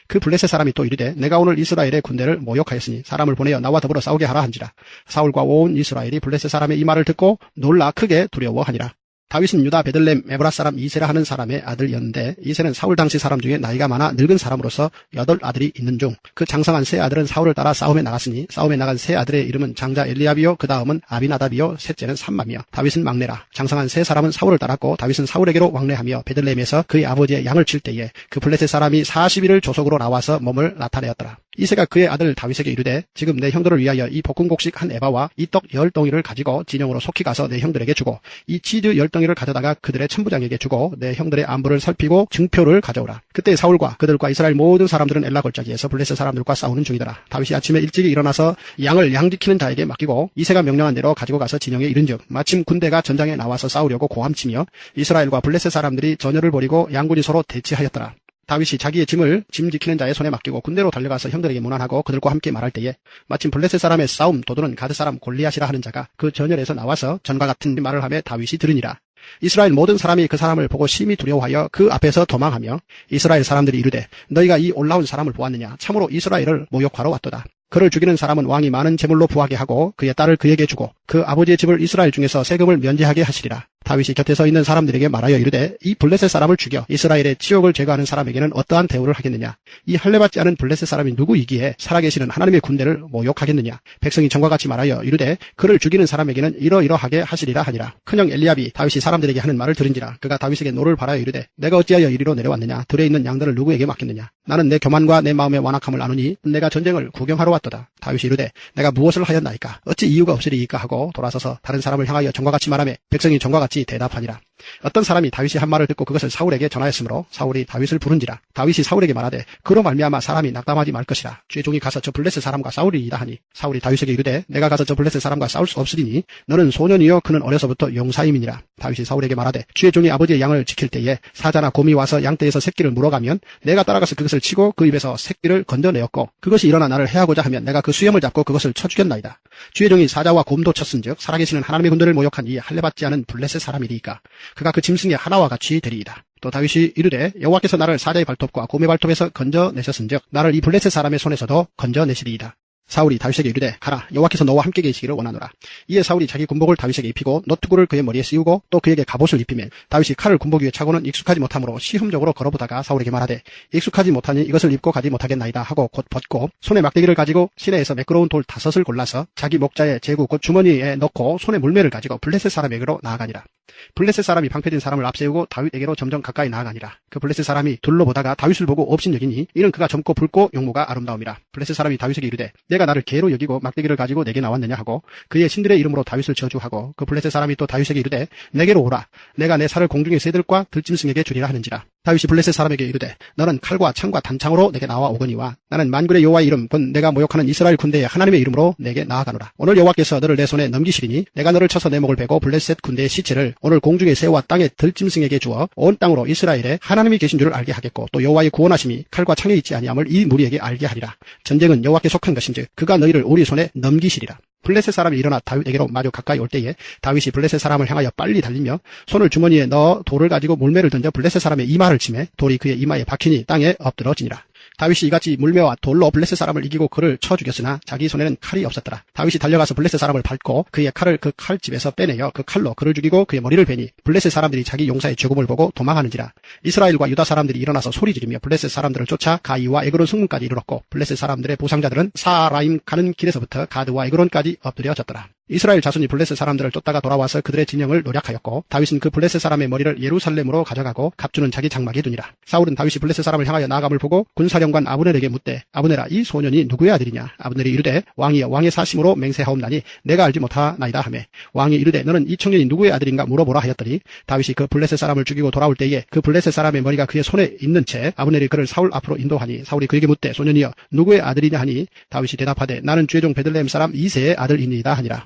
Speaker 1: 그 블레셋 사람이 또 이르되 내가 오늘 이스라엘의 군대를 모욕하였으니 사람을 보내어 나와 더불어 싸우게 하라 한지라. 사울과 온 이스라엘이 블레셋 사람의 이 말을 듣고 놀라 크게 두려워하니라. 다윗은 유다 베들레헴 에브라 사람 이새라 하는 사람의 아들이었는데 이새는 사울 당시 사람 중에 나이가 많아 늙은 사람으로서 8아들이 있는 중 그 장성한 세 아들은 사울을 따라 싸움에 나갔으니 싸움에 나간 세 아들의 이름은 장자 엘리압이요 그 다음은 아비나답이요 셋째는 삼맘이요 다윗은 막내라. 장성한 세 사람은 사울을 따랐고 다윗은 사울에게로 왕래하며 베들레헴에서 그의 아버지의 양을 칠 때에 그 블레셋 사람이 40일을 조속으로 나와서 몸을 나타내었더라. 이새가 그의 아들 다윗에게 이르되 지금 내 형들을 위하여 이 볶음곡식 한 에바와 이 떡 10덩이를 가지고 진영으로 속히 가서 내 형들에게 주고 이 치즈 10덩이를 가져다가 그들의 천부장에게 주고 내 형들의 안부를 살피고 증표를 가져오라. 그때 사울과 그들과 이스라엘 모든 사람들은 엘라 골짜기에서 블레셋 사람들과 싸우는 중이더라. 다윗이 아침에 일찍이 일어나서 양을 양지키는 자에게 맡기고 이새가 명령한 대로 가지고 가서 진영에 이른즉 마침 군대가 전장에 나와서 싸우려고 고함치며 이스라엘과 블레셋 사람들이 전열을 벌이고 양군이 서로 대치하였더라. 다윗이 자기의 짐을 짐 지키는 자의 손에 맡기고 군대로 달려가서 형들에게 문안하고 그들과 함께 말할 때에 마침 블레셋 사람의 싸움 도두는 가드 사람 골리앗이라 하는 자가 그 전열에서 나와서 전과 같은 말을 하며 다윗이 들으니라. 이스라엘 모든 사람이 그 사람을 보고 심히 두려워하여 그 앞에서 도망하며 이스라엘 사람들이 이르되 너희가 이 올라온 사람을 보았느냐? 참으로 이스라엘을 모욕하러 왔도다. 그를 죽이는 사람은 왕이 많은 제물로 부하게 하고 그의 딸을 그에게 주고 그 아버지의 집을 이스라엘 중에서 세금을 면제하게 하시리라. 다윗이 곁에 서 있는 사람들에게 말하여 이르되 이 블레셋 사람을 죽여 이스라엘의 치욕을 제거하는 사람에게는 어떠한 대우를 하겠느냐? 이 할례받지 않은 블레셋 사람이 누구이기에 살아계시는 하나님의 군대를 모욕하겠느냐? 백성이 전과 같이 말하여 이르되 그를 죽이는 사람에게는 이러이러하게 하시리라 하니라. 큰형 엘리압이 다윗이 사람들에게 하는 말을 들은지라. 그가 다윗에게 노를 바라여 이르되 내가 어찌하여 이리로 내려왔느냐? 들에 있는 양들을 누구에게 맡겼느냐? 나는 내 교만과 내 마음의 완악함을 아노니 내가 전쟁을 구경하러 왔도다. 다윗이 이르되 내가 무엇을 하였나이까? 어찌 이유가 없으리이까 하고 돌아서서 다른 사람을 향하여 전과 같이 말하며 백성이 전과 같이 대답하니라. 어떤 사람이 다윗이 한 말을 듣고 그것을 사울에게 전하였으므로 사울이 다윗을 부른지라. 다윗이 사울에게 말하되 그로 말미암아 사람이 낙담하지 말 것이라. 주의 종이 가서 저 블레셋 사람과 싸우리이다 하니 사울이 다윗에게 이르되 내가 가서 저 블레셋 사람과 싸울 수 없으리니 너는 소년이요 그는 어려서부터 용사임이니라. 다윗이 사울에게 말하되 주의 종이 아버지의 양을 지킬 때에 사자나 곰이 와서 양떼에서 새끼를 물어가면 내가 따라가서 그것을 치고 그 입에서 새끼를 건져내었고 그것이 일어나 나를 해하고자 하면 내가 그 수염을 잡고 그것을 쳐 죽였나이다. 주의 종이 사자와 곰도 쳤은즉 살아계시는 하나님의 군대를 모욕한 이 할례받지 않은 블레셋 사람이리이까 그가 그 짐승의 하나와 같이 되리이다. 또 다윗이 이르되 여호와께서 나를 사자의 발톱과 곰의 발톱에서 건져내셨은즉 나를 이 블레셋 사람의 손에서도 건져내시리이다. 사울이 다윗에게 이르되 가라 여호와께서 너와 함께 계시기를 원하노라. 이에 사울이 자기 군복을 다윗에게 입히고 노투구를 그의 머리에 씌우고 또 그에게 갑옷을 입히면 다윗이 칼을 군복 위에 차고는 익숙하지 못하므로 시험적으로 걸어보다가 사울에게 말하되 익숙하지 못하니 이것을 입고 가지 못하겠나이다 하고 곧 벗고 손에 막대기를 가지고 시내에서 매끄러운 돌 5을 골라서 자기 목자의 제구 곧 주머니에 넣고 손에 물매를 가지고 블레셋 사람에게로 나아가니라. 블레셋 사람이 방패든 사람을 앞세우고 다윗에게로 점점 가까이 나아가니라. 그 블레셋 사람이 둘러보다가 다윗을 보고 업신여기니 이는 그가 젊고 붉고 용모가 아름다움이라. 블레셋 사람이 다윗에게 이르되 내가 나를 개로 여기고 막대기를 가지고 내게 나왔느냐 하고 그의 신들의 이름으로 다윗을 저주하고 그 블레셋 사람이 또 다윗에게 이르되 내게로 오라 내가 내 살을 공중의 새들과 들짐승에게 주리라 하는지라. 다윗이 블레셋 사람에게 이르되 너는 칼과 창과 단창으로 내게 나와 오거니와 나는 만군의 여호와의 이름 곧 내가 모욕하는 이스라엘 군대의 하나님의 이름으로 내게 나아가노라. 오늘 여호와께서 너를 내 손에 넘기시리니 내가 너를 쳐서 내 목을 베고 블레셋 군대의 시체를 오늘 공중의 새와 땅의 들짐승에게 주어 온 땅으로 이스라엘에 하나님이 계신 줄을 알게 하겠고 또 여호와의 구원하심이 칼과 창에 있지 아니함을 이 무리에게 알게 하리라. 전쟁은 여호와께 속한 것인즉 그가 너희를 우리 손에 넘기시리라. 블레셋 사람이 일어나 다윗에게로 마주 가까이 올 때에 다윗이 블레셋 사람을 향하여 빨리 달리며 손을 주머니에 넣어 돌을 가지고 물매를 던져 블레셋 사람의 이마를 치매 돌이 그의 이마에 박히니 땅에 엎드러지니라. 다윗이 이같이 물매와 돌로 블레셋 사람을 이기고 그를 쳐 죽였으나 자기 손에는 칼이 없었더라. 다윗이 달려가서 블레셋 사람을 밟고 그의 칼을 그 칼집에서 빼내어 그 칼로 그를 죽이고 그의 머리를 베니 블레셋 사람들이 자기 용사의 죽음을 보고 도망하는지라. 이스라엘과 유다 사람들이 일어나서 소리지르며 블레셋 사람들을 쫓아 가이와 에그론 성문까지 이르렀고 블레셋 사람들의 부상자들은 사라임 가는 길에서부터 가드와 에그론까지 엎드려졌더라. 이스라엘 자손이 블레셋 사람들을 쫓다가 돌아와서 그들의 진영을 노략하였고 다윗은 그 블레셋 사람의 머리를 예루살렘으로 가져가고 갑주는 자기 장막에 두니라. 사울은 다윗이 블레셋 사람을 향하여 나아감을 보고 군사령관 아브넬에게 묻되 아브넬아 이 소년이 누구의 아들이냐? 아브넬이 이르되 왕이여 왕의 사심으로 맹세하옵나니 내가 알지 못하나이다 하매 왕이 이르되 너는 이 청년이 누구의 아들인가 물어보라 하였더니 다윗이 그 블레셋 사람을 죽이고 돌아올 때에 그 블레셋 사람의 머리가 그의 손에 있는 채 아브넬이 그를 사울 앞으로 인도하니 사울이 그에게 묻되 소년이여 누구의 아들이냐 하니 다윗이 대답하되 나는 주의 종 베들레헴 사람 이새의 아들이니이다 하니라.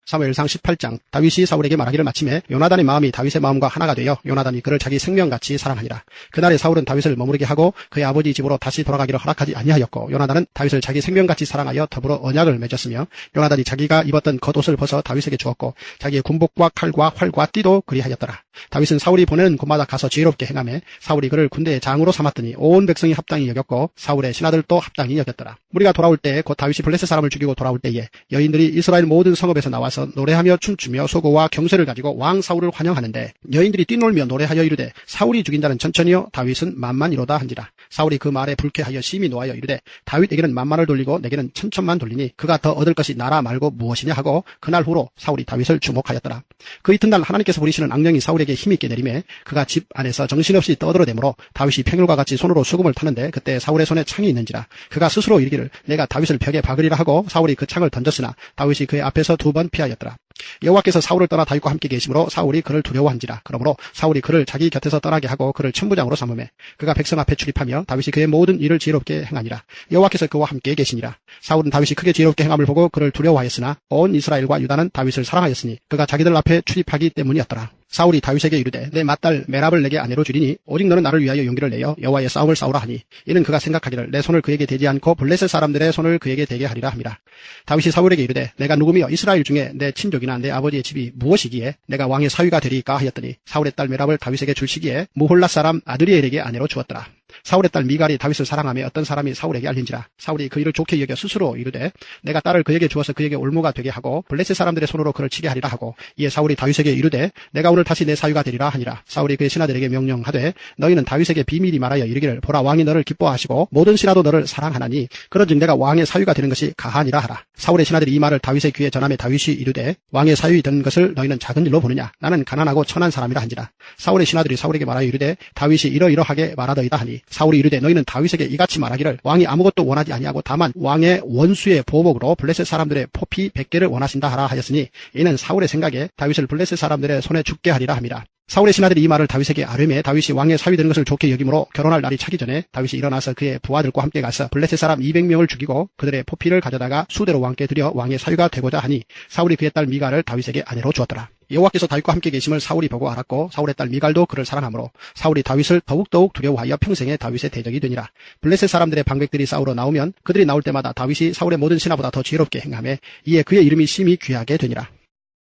Speaker 1: 사무엘상 18장. 다윗이 사울에게 말하기를 마침에 요나단의 마음이 다윗의 마음과 하나가 되어 요나단이 그를 자기 생명같이 사랑하니라. 그날에 사울은 다윗을 머무르게 하고 그의 아버지 집으로 다시 돌아가기를 허락하지 아니하였고 요나단은 다윗을 자기 생명같이 사랑하여 더불어 언약을 맺었으며 요나단이 자기가 입었던 겉옷을 벗어 다윗에게 주었고 자기의 군복과 칼과 활과 띠도 그리하였더라. 다윗은 사울이 보내는 곳마다 가서 지혜롭게 행하며 사울이 그를 군대의 장으로 삼았더니 온 백성이 합당히 여겼고 사울의 신하들도 합당히 여겼더라. 무리가 돌아올 때 곧 다윗이 블레셋 사람을 죽이고 돌아올 때에 여인들이 이스라엘 모든 성읍에서 나와서 노래하며 춤추며 소고와 경쇠를 가지고 왕 사울을 환영하는데 여인들이 뛰놀며 노래하여 이르되 사울이 죽인 자는 천천히요 다윗은 만만이로다 한지라. 사울이 그 말에 불쾌하여 심히 노하여 이르되 다윗에게는 만만을 돌리고 내게는 천천만 돌리니 그가 더 얻을 것이 나라 말고 무엇이냐 하고 그날 후로 사울이 다윗을 주목하였더라. 그 이튿날 하나님께서 부리시는 악령이 사울에게 힘있게 내림에 그가 집 안에서 정신없이 떠들어대므로 다윗이 평일과 같이 손으로 수금을 타는데 그때 사울의 손에 창이 있는지라. 그가 스스로 이르기를 내가 다윗을 벽에 박으리라 하고 사울이 그 창을 던졌으나 다윗이 그의 앞에서 2번 피하였더라. 여호와께서 사울을 떠나 다윗과 함께 계심으로 사울이 그를 두려워한지라. 그러므로 사울이 그를 자기 곁에서 떠나게 하고 그를 천부장으로 삼으매 그가 백성 앞에 출입하며 다윗이 그의 모든 일을 지혜롭게 행하니라. 여호와께서 그와 함께 계시니라. 사울은 다윗이 크게 지혜롭게 행함을 보고 그를 두려워하였으나 온 이스라엘과 유다는 다윗을 사랑하였으니 그가 자기들 앞에 출입하기 때문이었더라. 사울이 다윗에게 이르되 내 맏딸 메랍을 내게 아내로 주리니 오직 너는 나를 위하여 용기를 내어 여호와의 싸움을 싸우라 하니 이는 그가 생각하기를 내 손을 그에게 대지 않고 블레셋 사람들의 손을 그에게 대게 하리라 함이라. 다윗이 사울에게 이르되 내가 누구며 이스라엘 중에 내 친족이나 내 아버지의 집이 무엇이기에 내가 왕의 사위가 되리이까 하였더니 사울의 딸 메랍을 다윗에게 줄 시기에 무홀랏 사람 아드리엘에게 아내로 주었더라. 사울의 딸 미갈이 다윗을 사랑하며 어떤 사람이 사울에게 알린지라. 사울이 그 일을 좋게 여겨 스스로 이르되 내가 딸을 그에게 주어서 그에게 올무가 되게 하고 블레셋 사람들의 손으로 그를 치게 하리라 하고 이에 사울이 다윗에게 이르되 내가 오늘 다시 내 사위가 되리라 하니라. 사울이 그의 신하들에게 명령하되 너희는 다윗에게 비밀히 말하여 이르기를 보라 왕이 너를 기뻐하시고 모든 신하도 너를 사랑하나니 그런즉 내가 왕의 사위가 되는 것이 가하니라 하라. 사울의 신하들이 이 말을 다윗의 귀에 전하며 다윗이 이르되 왕의 사위 된 것을 너희는 작은 일로 보느냐 나는 가난하고 천한 사람이라 한지라. 사울의 신하들이 사울에게 말하여 이르되 다윗이 이러이러하게 말하더이다 하니 사울이 이르되 너희는 다윗에게 이같이 말하기를 왕이 아무것도 원하지 아니하고 다만 왕의 원수의 보복으로 블레셋 사람들의 포피 100개를 원하신다 하라 하였으니 이는 사울의 생각에 다윗을 블레셋 사람들의 손에 죽게 하리라 함이라. 사울의 신하들이 이 말을 다윗에게 아뢰매 다윗이 왕의 사위 되는 것을 좋게 여김으로 결혼할 날이 차기 전에 다윗이 일어나서 그의 부하들과 함께 가서 블레셋 사람 200명을 죽이고 그들의 포피를 가져다가 수대로 왕께 드려 왕의 사위가 되고자 하니 사울이 그의 딸 미갈을 다윗에게 아내로 주었더라. 여호와께서 다윗과 함께 계심을 사울이 보고 알았고 사울의 딸 미갈도 그를 사랑하므로 사울이 다윗을 더욱더욱 두려워하여 평생에 다윗의 대적이 되니라. 블레셋 사람들의 방백들이 싸우러 나오면 그들이 나올 때마다 다윗이 사울의 모든 신하보다 더 지혜롭게 행하며 이에 그의 이름이 심히 귀하게 되니라.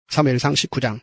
Speaker 1: 사무엘상 19장.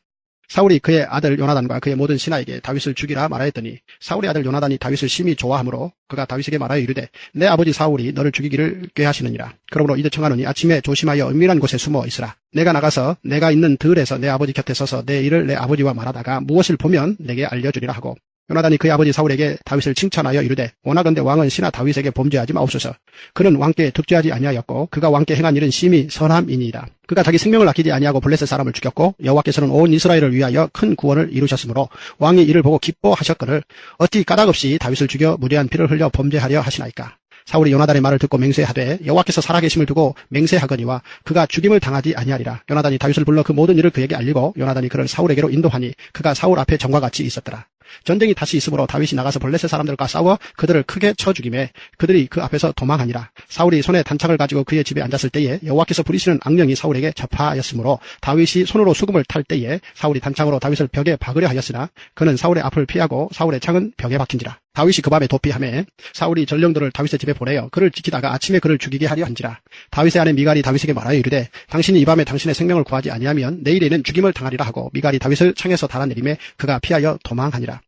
Speaker 1: 사울이 그의 아들 요나단과 그의 모든 신하에게 다윗을 죽이라 말하였더니 사울의 아들 요나단이 다윗을 심히 좋아하므로 그가 다윗에게 말하여 이르되 내 아버지 사울이 너를 죽이기를 꾀하시느니라. 그러므로 이제 청하노니 아침에 조심하여 은밀한 곳에 숨어 있으라. 내가 나가서 내가 있는 들에서 내 아버지 곁에 서서 내 일을 내 아버지와 말하다가 무엇을 보면 내게 알려주리라 하고 요나단이 그의 아버지 사울에게 다윗을 칭찬하여 이르되 원하건대 왕은 신하 다윗에게 범죄하지 마옵소서. 그는 왕께 득죄하지 아니하였고 그가 왕께 행한 일은 심히 선함이니이다. 그가 자기 생명을 아끼지 아니하고 블레셋 사람을 죽였고 여호와께서는 온 이스라엘을 위하여 큰 구원을 이루셨으므로 왕이 이를 보고 기뻐하셨거늘 어찌 까닭없이 다윗을 죽여 무례한 피를 흘려 범죄하려 하시나이까. 사울이 요나단의 말을 듣고 맹세하되 여호와께서 살아계심을 두고 맹세하거니와 그가 죽임을 당하지 아니하리라. 요나단이 다윗을 불러 그 모든 일을 그에게 알리고 요나단이 그를 사울에게로 인도하니 그가 사울 앞에 전과 같이 있었더라. 전쟁이 다시 있으므로 다윗이 나가서 블레셋 사람들과 싸워 그들을 크게 쳐 죽이매 그들이 그 앞에서 도망하니라. 사울이 손에 단창을 가지고 그의 집에 앉았을 때에 여호와께서 부리시는 악령이 사울에게 접하였으므로 다윗이 손으로 수금을 탈 때에 사울이 단창으로 다윗을 벽에 박으려 하였으나 그는 사울의 앞을 피하고 사울의 창은 벽에 박힌지라. 다윗이 그 밤에 도피하매 사울이 전령들을 다윗의 집에 보내어 그를 지키다가 아침에 그를 죽이게 하려 한지라. 다윗의 아내 미갈이 다윗에게 말하여 이르되 당신이 이 밤에 당신의 생명을 구하지 아니하면 내일에는 죽임을 당하리라 하고 미갈이 다윗을 창에서 달아내리매 그가 피하여 도망하니라.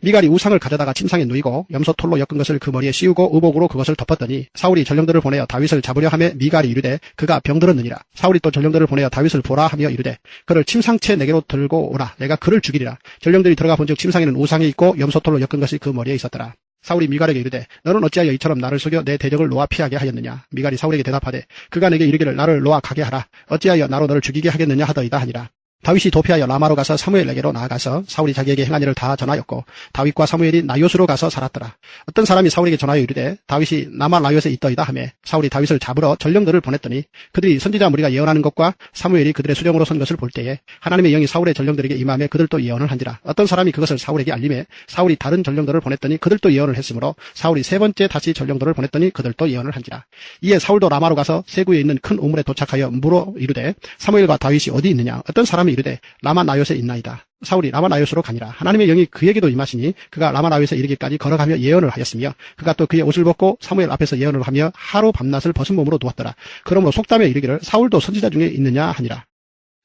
Speaker 1: 미갈이 우상을 가져다가 침상에 누이고 염소털로 엮은 것을 그 머리에 씌우고 의복으로 그것을 덮었더니 사울이 전령들을 보내어 다윗을 잡으려 하며 미갈이 이르되 그가 병들었느니라. 사울이 또 전령들을 보내어 다윗을 보라 하며 이르되 그를 침상채 내게로 들고 오라. 내가 그를 죽이리라. 전령들이 들어가 본즉 침상에는 우상이 있고 염소털로 엮은 것이 그 머리에 있었더라. 사울이 미갈에게 이르되 너는 어찌하여 이처럼 나를 속여 내 대적을 놓아 피하게 하였느냐. 미갈이 사울에게 대답하되 그가 내게 이르기를 나를 놓아 가게 하라. 어찌하여 나로 너를 죽이게 하겠느냐 하더이다 하니라. 다윗이 도피하여 라마로 가서 사무엘에게로 나아가서 사울이 자기에게 행한 일을 다 전하였고 다윗과 사무엘이 나요스로 가서 살았더라. 어떤 사람이 사울에게 전하여 이르되 다윗이 라마 나요스에 있더이다 하매 사울이 다윗을 잡으러 전령들을 보냈더니 그들이 선지자 무리가 예언하는 것과 사무엘이 그들의 수령으로 선 것을 볼 때에 하나님의 영이 사울의 전령들에게 임하며 그들도 예언을 한지라. 어떤 사람이 그것을 사울에게 알림해 사울이 다른 전령들을 보냈더니 그들도 예언을 했으므로 사울이 세 번째 다시 전령들을 보냈더니 그들도 예언을 한지라. 이에 사울도 라마로 가서 세구에 있는 큰 우물에 도착하여 물어 이르되 사무엘과 다윗이 어디 있느냐. 어떤 사람이 이르되 라마 나요스에 있나이다. 사울이 라마 나요스로 가니라. 하나님의 영이 그에게도 임하시니 그가 라마 나요스에 이르기까지 걸어가며 예언을 하였으며 그가 또 그의 옷을 벗고 사무엘 앞에서 예언을 하며 하루 밤낮을 벗은 몸으로 누웠더라. 그러므로 속담에 이르기를 사울도 선지자 중에 있느냐 하니라.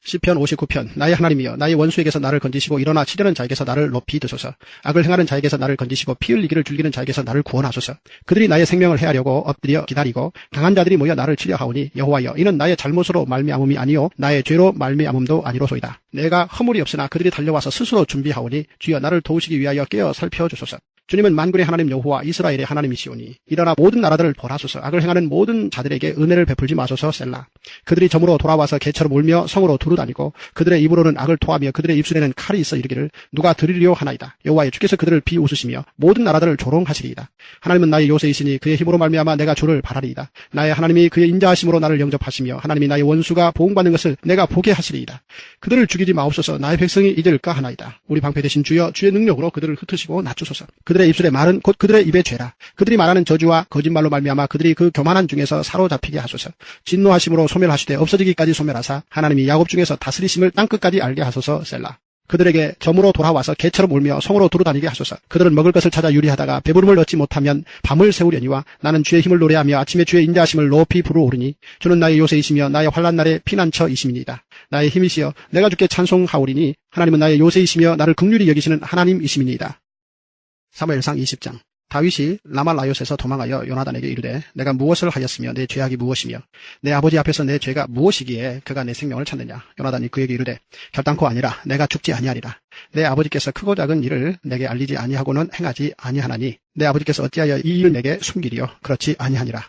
Speaker 1: 시편 59편. 나의 하나님이여 나의 원수에게서 나를 건지시고 일어나 치려는 자에게서 나를 높이 드소서. 악을 행하는 자에게서 나를 건지시고 피 흘리기를 즐기는 자에게서 나를 구원하소서. 그들이 나의 생명을 해하려고 엎드려 기다리고 강한 자들이 모여 나를 치려 하오니 여호와여 이는 나의 잘못으로 말미암음이 아니요 나의 죄로 말미암음도 아니로소이다. 내가 허물이 없으나 그들이 달려와서 스스로 준비하오니 주여 나를 도우시기 위하여 깨어 살펴주소서. 주님은 만군의 하나님 여호와 이스라엘의 하나님이시오니 일어나 모든 나라들을 벌하소서. 악을 행하는 모든 자들에게 은혜를 베풀지 마소서. 셀라. 그들이 점으로 돌아와서 개처럼 울며 성으로 두루다니고 그들의 입으로는 악을 토하며 그들의 입술에는 칼이 있어 이르기를 누가 들으리려 하나이다. 여호와여 주께서 그들을 비웃으시며 모든 나라들을 조롱하시리이다. 하나님은 나의 요새이시니 그의 힘으로 말미암아 내가 주를 바라리이다. 나의 하나님이 그의 인자하심으로 나를 영접하시며 하나님이 나의 원수가 보응받는 것을 내가 보게 하시리이다. 그들을 죽이지 마옵소서. 나의 백성이 잊을까 하나이다. 우리 방패 되신 주여 주의 능력으로 그들을 흩으시고 낮추소서. 그들의 입술의 말은 곧 그들의 입의 죄라. 그들이 말하는 저주와 거짓말로 말미암아 그들이 그 교만한 중에서 사로잡히게 하소서. 진노하심으로 소멸하시되 없어지기까지 소멸하사 하나님이 야곱 중에서 다스리심을 땅끝까지 알게 하소서. 셀라. 그들에게 점으로 돌아와서 개처럼 울며 성으로 두루다니게 하소서. 그들은 먹을 것을 찾아 유리하다가 배부름을 얻지 못하면 밤을 새우려니와 나는 주의 힘을 노래하며 아침에 주의 인자하심을 높이 부르오르니 주는 나의 요새이시며 나의 환난날의 피난처이심이니이다. 나의 힘이시여 내가 주께 찬송하오리니 하나님은 나의 요새이시며 나를 긍휼히 여기시는 하나님이심이니이다. 사무엘상 20장. 다윗이 라말라옅에서 도망하여 요나단에게 이르되 내가 무엇을 하였으며 내 죄악이 무엇이며 내 아버지 앞에서 내 죄가 무엇이기에 그가 내 생명을 찾느냐. 요나단이 그에게 이르되 결단코 아니라. 내가 죽지 아니하리라. 내 아버지께서 크고 작은 일을 내게 알리지 아니하고는 행하지 아니하나니 내 아버지께서 어찌하여 이 일을 내게 숨기리요. 그렇지 아니하니라.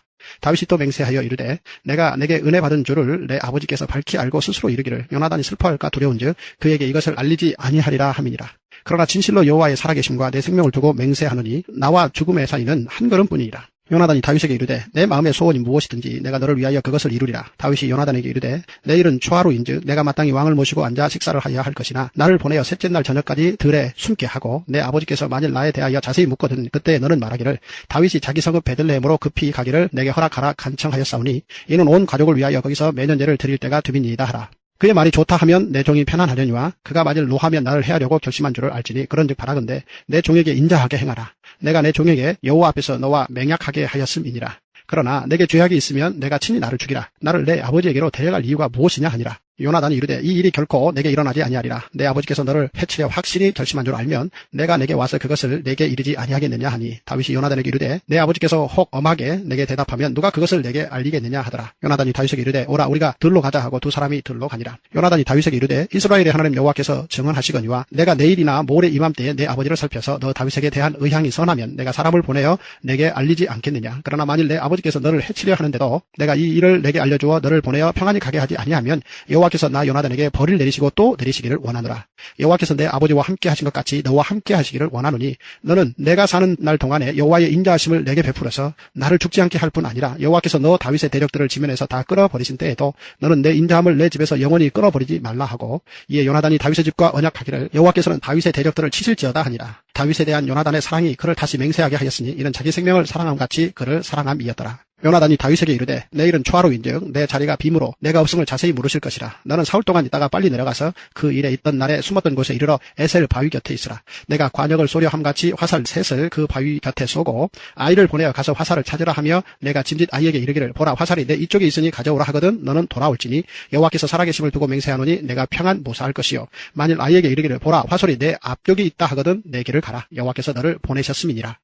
Speaker 1: 다윗이 또 맹세하여 이르되 내가 내게 은혜 받은 줄을 내 아버지께서 밝히 알고 스스로 이르기를 요나단이 슬퍼할까 두려운즉 그에게 이것을 알리지 아니하리라 함이니라. 그러나 진실로 여호와의 살아계심과 내 생명을 두고 맹세하노니 나와 죽음의 사이는 한 걸음뿐이니라. 요나단이 다윗에게 이르되 내 마음의 소원이 무엇이든지 내가 너를 위하여 그것을 이루리라. 다윗이 요나단에게 이르되 내일은 초하루인즉 내가 마땅히 왕을 모시고 앉아 식사를 하여야 할 것이나 나를 보내어 셋째 날 저녁까지 들에 숨게 하고 내 아버지께서 만일 나에 대하여 자세히 묻거든 그때 너는 말하기를 다윗이 자기 성읍 베들레헴으로 급히 가기를 내게 허락하라 간청하였사오니 이는 온 가족을 위하여 거기서 매년 예를 드릴 때가 됨이니이다 하라. 그의 말이 좋다 하면 내 종이 편안하려니와 그가 만일 노하면 나를 해하려고 결심한 줄을 알지니 그런즉 바라건대 내 종에게 인자하게 행하라. 내가 내 종에게 여호와 앞에서 너와 맹약하게 하였음이니라. 그러나 내게 죄악이 있으면 내가 친히 나를 죽이라. 나를 내 아버지에게로 데려갈 이유가 무엇이냐 하니라. 요나단이 이르되 이 일이 결코 내게 일어나지 아니하리라. 내 아버지께서 너를 해치려 확실히 결심한 줄 알면 내가 내게 와서 그것을 내게 이르지 아니하겠느냐 하니 다윗이 요나단에게 이르되 내 아버지께서 혹 엄하게 내게 대답하면 누가 그것을 내게 알리겠느냐 하더라. 요나단이 다윗에게 이르되 오라 우리가 들로 가자 하고 두 사람이 들로 가니라. 요나단이 다윗에게 이르되 이스라엘의 하나님 여호와께서 증언하시거니와 내가 내일이나 모레 이맘때에 내 아버지를 살펴서 너 다윗에게 대한 의향이 선하면 내가 사람을 보내어 내게 알리지 않겠느냐. 그러나 만일 내 아버지께서 너를 해치려 하는데도 내가 이 일을 내게 알려주어 너를 보내어 평안히 가게 하지 아니하면 여호와께서 나 요나단에게 벌을 내리시고 또 내리시기를 원하노라. 여호와께서 내 아버지와 함께 하신 것 같이 너와 함께 하시기를 원하노니 너는 내가 사는 날 동안에 여호와의 인자하심을 내게 베풀어서 나를 죽지 않게 할 뿐 아니라 여호와께서 너 다윗의 대적들을 지면에서 다 끌어버리신 때에도 너는 내 인자함을 내 집에서 영원히 끌어버리지 말라 하고 이에 요나단이 다윗의 집과 언약하기를 여호와께서는 다윗의 대적들을 치실지어다 하니라. 다윗에 대한 요나단의 사랑이 그를 다시 맹세하게 하였으니 이는 자기 생명을 사랑함 같이 그를 사랑함이었더라. 요나단이 다윗에게 이르되 내일은 초하루인즉 내 자리가 빔으로 내가 없음을 자세히 물으실 것이라. 너는 사흘 동안 있다가 빨리 내려가서 그 일에 있던 날에 숨었던 곳에 이르러 에셀 바위 곁에 있으라. 내가 관역을 쏘려 함같이 화살 셋을 그 바위 곁에 쏘고 아이를 보내어 가서 화살을 찾으라 하며 내가 짐짓 아이에게 이르기를 보라 화살이 내 이쪽에 있으니 가져오라 하거든 너는 돌아올지니 여호와께서 살아계심을 두고 맹세하노니 내가 평안 무사할 것이요 만일 아이에게 이르기를 보라 화살이 내 앞쪽에 있다 하거든 내 길을 가라. 여호와께서 너를 보내셨음이니라.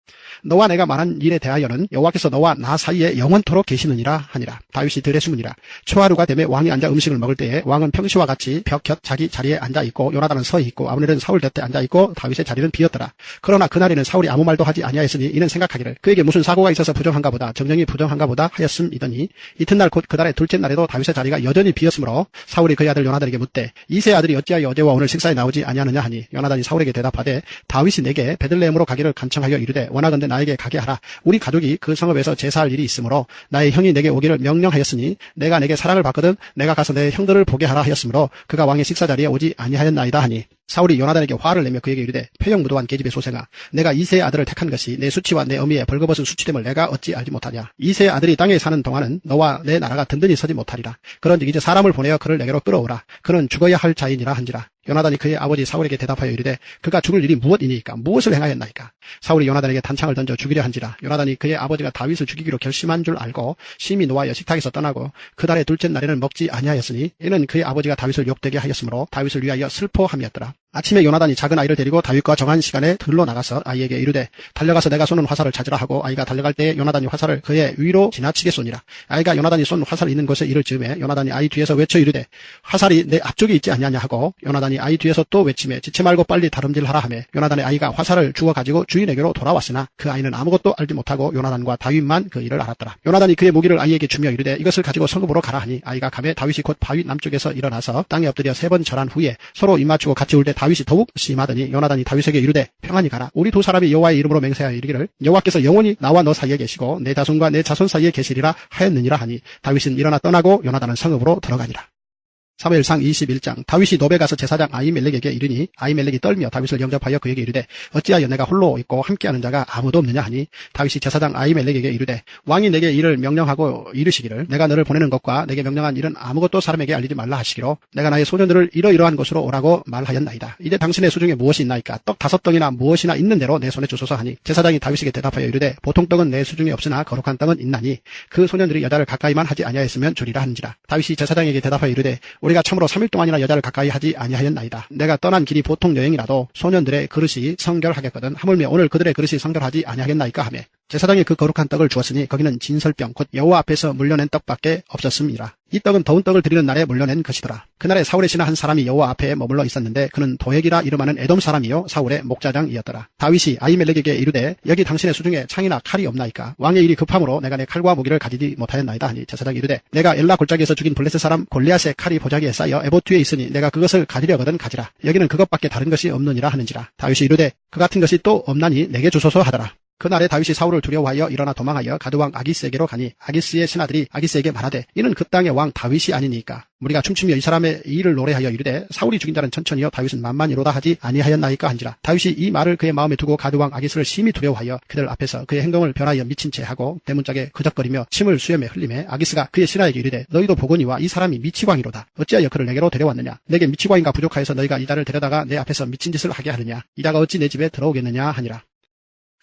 Speaker 1: 너와 내가 말한 일에 대하여는 여호와께서 너와 나 사이에 영원토록 계시느니라 하니라. 다윗이 들에 숨으니라. 초하루가 되매 왕이 앉아 음식을 먹을 때에 왕은 평시와 같이 벽 곁 자기 자리에 앉아 있고 요나단은 서 있고 아브넬은 사울 곁에 앉아 있고 다윗의 자리는 비었더라. 그러나 그날에는 사울이 아무 말도 하지 아니하였으니 이는 생각하기를 그에게 무슨 사고가 있어서 부정한가 보다 정령이 부정한가 보다 하였음이더니 이튿날 곧 그달의 둘째 날에도 다윗의 자리가 여전히 비었으므로 사울이 그의 아들 요나단에게 묻되 이세 아들이 어찌하여 어제와 오늘 식사에 나오지 아니하느냐 하니 요나단이 사울에게 대답하되 다윗이 내게 베들레헴으로 가기를 간청하여 이르되 원하건대 나에게 가게 하라. 우리 가족이 그 성읍에서 제사할 일이 있으므로 나의 형이 내게 오기를 명령하였으니 내가 내게 사랑을 받거든 내가 가서 내 형들을 보게 하라 하였으므로 그가 왕의 식사 자리에 오지 아니하였나이다 하니 사울이 요나단에게 화를 내며 그에게 이르되 표형무도한 계집의 소생아 내가 이세의 아들을 택한 것이 내 수치와 내 어미의 벌거벗은 수치됨을 내가 어찌 알지 못하냐. 이세의 아들이 땅에 사는 동안은 너와 내 나라가 든든히 서지 못하리라. 그런즉 이제 사람을 보내어 그를 내게로 끌어오라. 그는 죽어야 할 자이니라 한지라. 요나단이 그의 아버지 사울에게 대답하여 이르되 그가 죽을 일이 무엇이니까 무엇을 행하였나이까. 사울이 요나단에게 단창을 던져 죽이려 한지라. 요나단이 그의 아버지가 다윗을 죽이기로 결심한 줄 알고 심히 노하여 식탁에서 떠나고 그달의 둘째 날에는 먹지 아니하였으니 이는 그의 아버지가 다윗을 욕되게 하였으므로 다윗을 위하여 슬퍼함이었더라. 아침에 요나단이 작은 아이를 데리고 다윗과 정한 시간에 들로 나가서 아이에게 이르되 달려가서 내가 쏘는 화살을 찾으라 하고 아이가 달려갈 때에 요나단이 화살을 그의 위로 지나치게 쏘니라. 아이가 요나단이 쏜 화살이 있는 곳에 이를 즈음에 요나단이 아이 뒤에서 외쳐 이르되 화살이 내 앞쪽에 있지 아니하냐 하고 요나단이 아이 뒤에서 또 외치매 지체 말고 빨리 다름질하라 하며 요나단의 아이가 화살을 주워 가지고 주인에게로 돌아왔으나 그 아이는 아무것도 알지 못하고 요나단과 다윗만 그 일을 알았더라. 요나단이 그의 무기를 아이에게 주며 이르되 이것을 가지고 성읍으로 가라 하니 아이가 가매 다윗이 곧 바위 남쪽에서 일어나서 땅에 엎드려 3번 절한 후에 서로 입맞추고 같이 울 때 다윗이 더욱 심하더니 요나단이 다윗에게 이르되 평안히 가라. 우리 두 사람이 여호와의 이름으로 맹세하여 이르기를 여호와께서 영원히 나와 너 사이에 계시고 내 자손과 내 자손 사이에 계시리라 하였느니라 하니 다윗은 일어나 떠나고 요나단은 성읍으로 들어가니라. 사무엘상 21장 다윗이 노베 가서 제사장 아히멜렉에게 이르니 아히멜렉이 떨며 다윗을 영접하여 그에게 이르되 어찌하여 내가 홀로 있고 함께하는 자가 아무도 없느냐 하니 다윗이 제사장 아히멜렉에게 이르되 왕이 내게 이를 명령하고 이르시기를 내가 너를 보내는 것과 내게 명령한 일은 아무것도 사람에게 알리지 말라 하시기로 내가 나의 소년들을 이러이러한 곳으로 오라고 말하였나이다. 이제 당신의 수중에 무엇이 있나이까? 떡 5덩이나 무엇이나 있는 대로 내 손에 주소서 하니 제사장이 다윗에게 대답하여 이르되 보통 떡은 내 수중에 없으나 거룩한 떡은 있나니 그 소년들이 여자를 가까이만 하지 아니하였으면 주리라 하는지라. 다윗이 제사장에게 대답하여 이르되 우리가 참으로 3일 동안이나 여자를 가까이 하지 아니하였나이다. 내가 떠난 길이 보통 여행이라도 소년들의 그릇이 성결하겠거든 하물며 오늘 그들의 그릇이 성결하지 아니하겠나이까 하며 제사장이 그 거룩한 떡을 주었으니 거기는 진설병 곧 여호와 앞에서 물려낸 떡밖에 없었음이라. 이 떡은 더운 떡을 드리는 날에 물려낸 것이더라. 그날에 사울의 신하 한 사람이 여호와 앞에 머물러 있었는데 그는 도액이라 이름하는 에돔 사람이요 사울의 목자장이었더라. 다윗이 아히멜렉에게 이르되 여기 당신의 수중에 창이나 칼이 없나이까? 왕의 일이 급함으로 내가 내 칼과 무기를 가지지 못하였나이다 하니 제사장이 이르되 내가 엘라 골짜기에서 죽인 블레셋 사람 골리앗의 칼이 보자기에 쌓여 에봇 뒤에 있으니 내가 그것을 가지려거든 가지라. 여기는 그것밖에 다른 것이 없느니라 하는지라. 다윗이 이르되 그 같은 것이 또 없나니 내게 주소서 하더라. 그날에 다윗이 사울을 두려워하여 일어나 도망하여 가드왕 아기스에게로 가니 아기스의 신하들이 아기스에게 말하되 이는 그 땅의 왕 다윗이 아니니까 우리가 춤추며 이 사람의 일을 노래하여 이르되 사울이 죽인 자는 천천히요 다윗은 만만이로다 하지 아니하였나이까 한지라. 다윗이 이 말을 그의 마음에 두고 가드왕 아기스를 심히 두려워하여 그들 앞에서 그의 행동을 변하여 미친 채 하고 대문짝에 그적거리며 침을 수염에 흘리매 아기스가 그의 신하에게 이르되 너희도 보거니와 이 사람이 미치광이로다. 어찌하여 그를 내게로 데려왔느냐? 내게 미치광인가 부족하여서 너희가 이 자를 데려다가 내 앞에서 미친 짓을 하게 하느냐? 이 자가 어찌 내 집에 들어오겠느냐 하니라.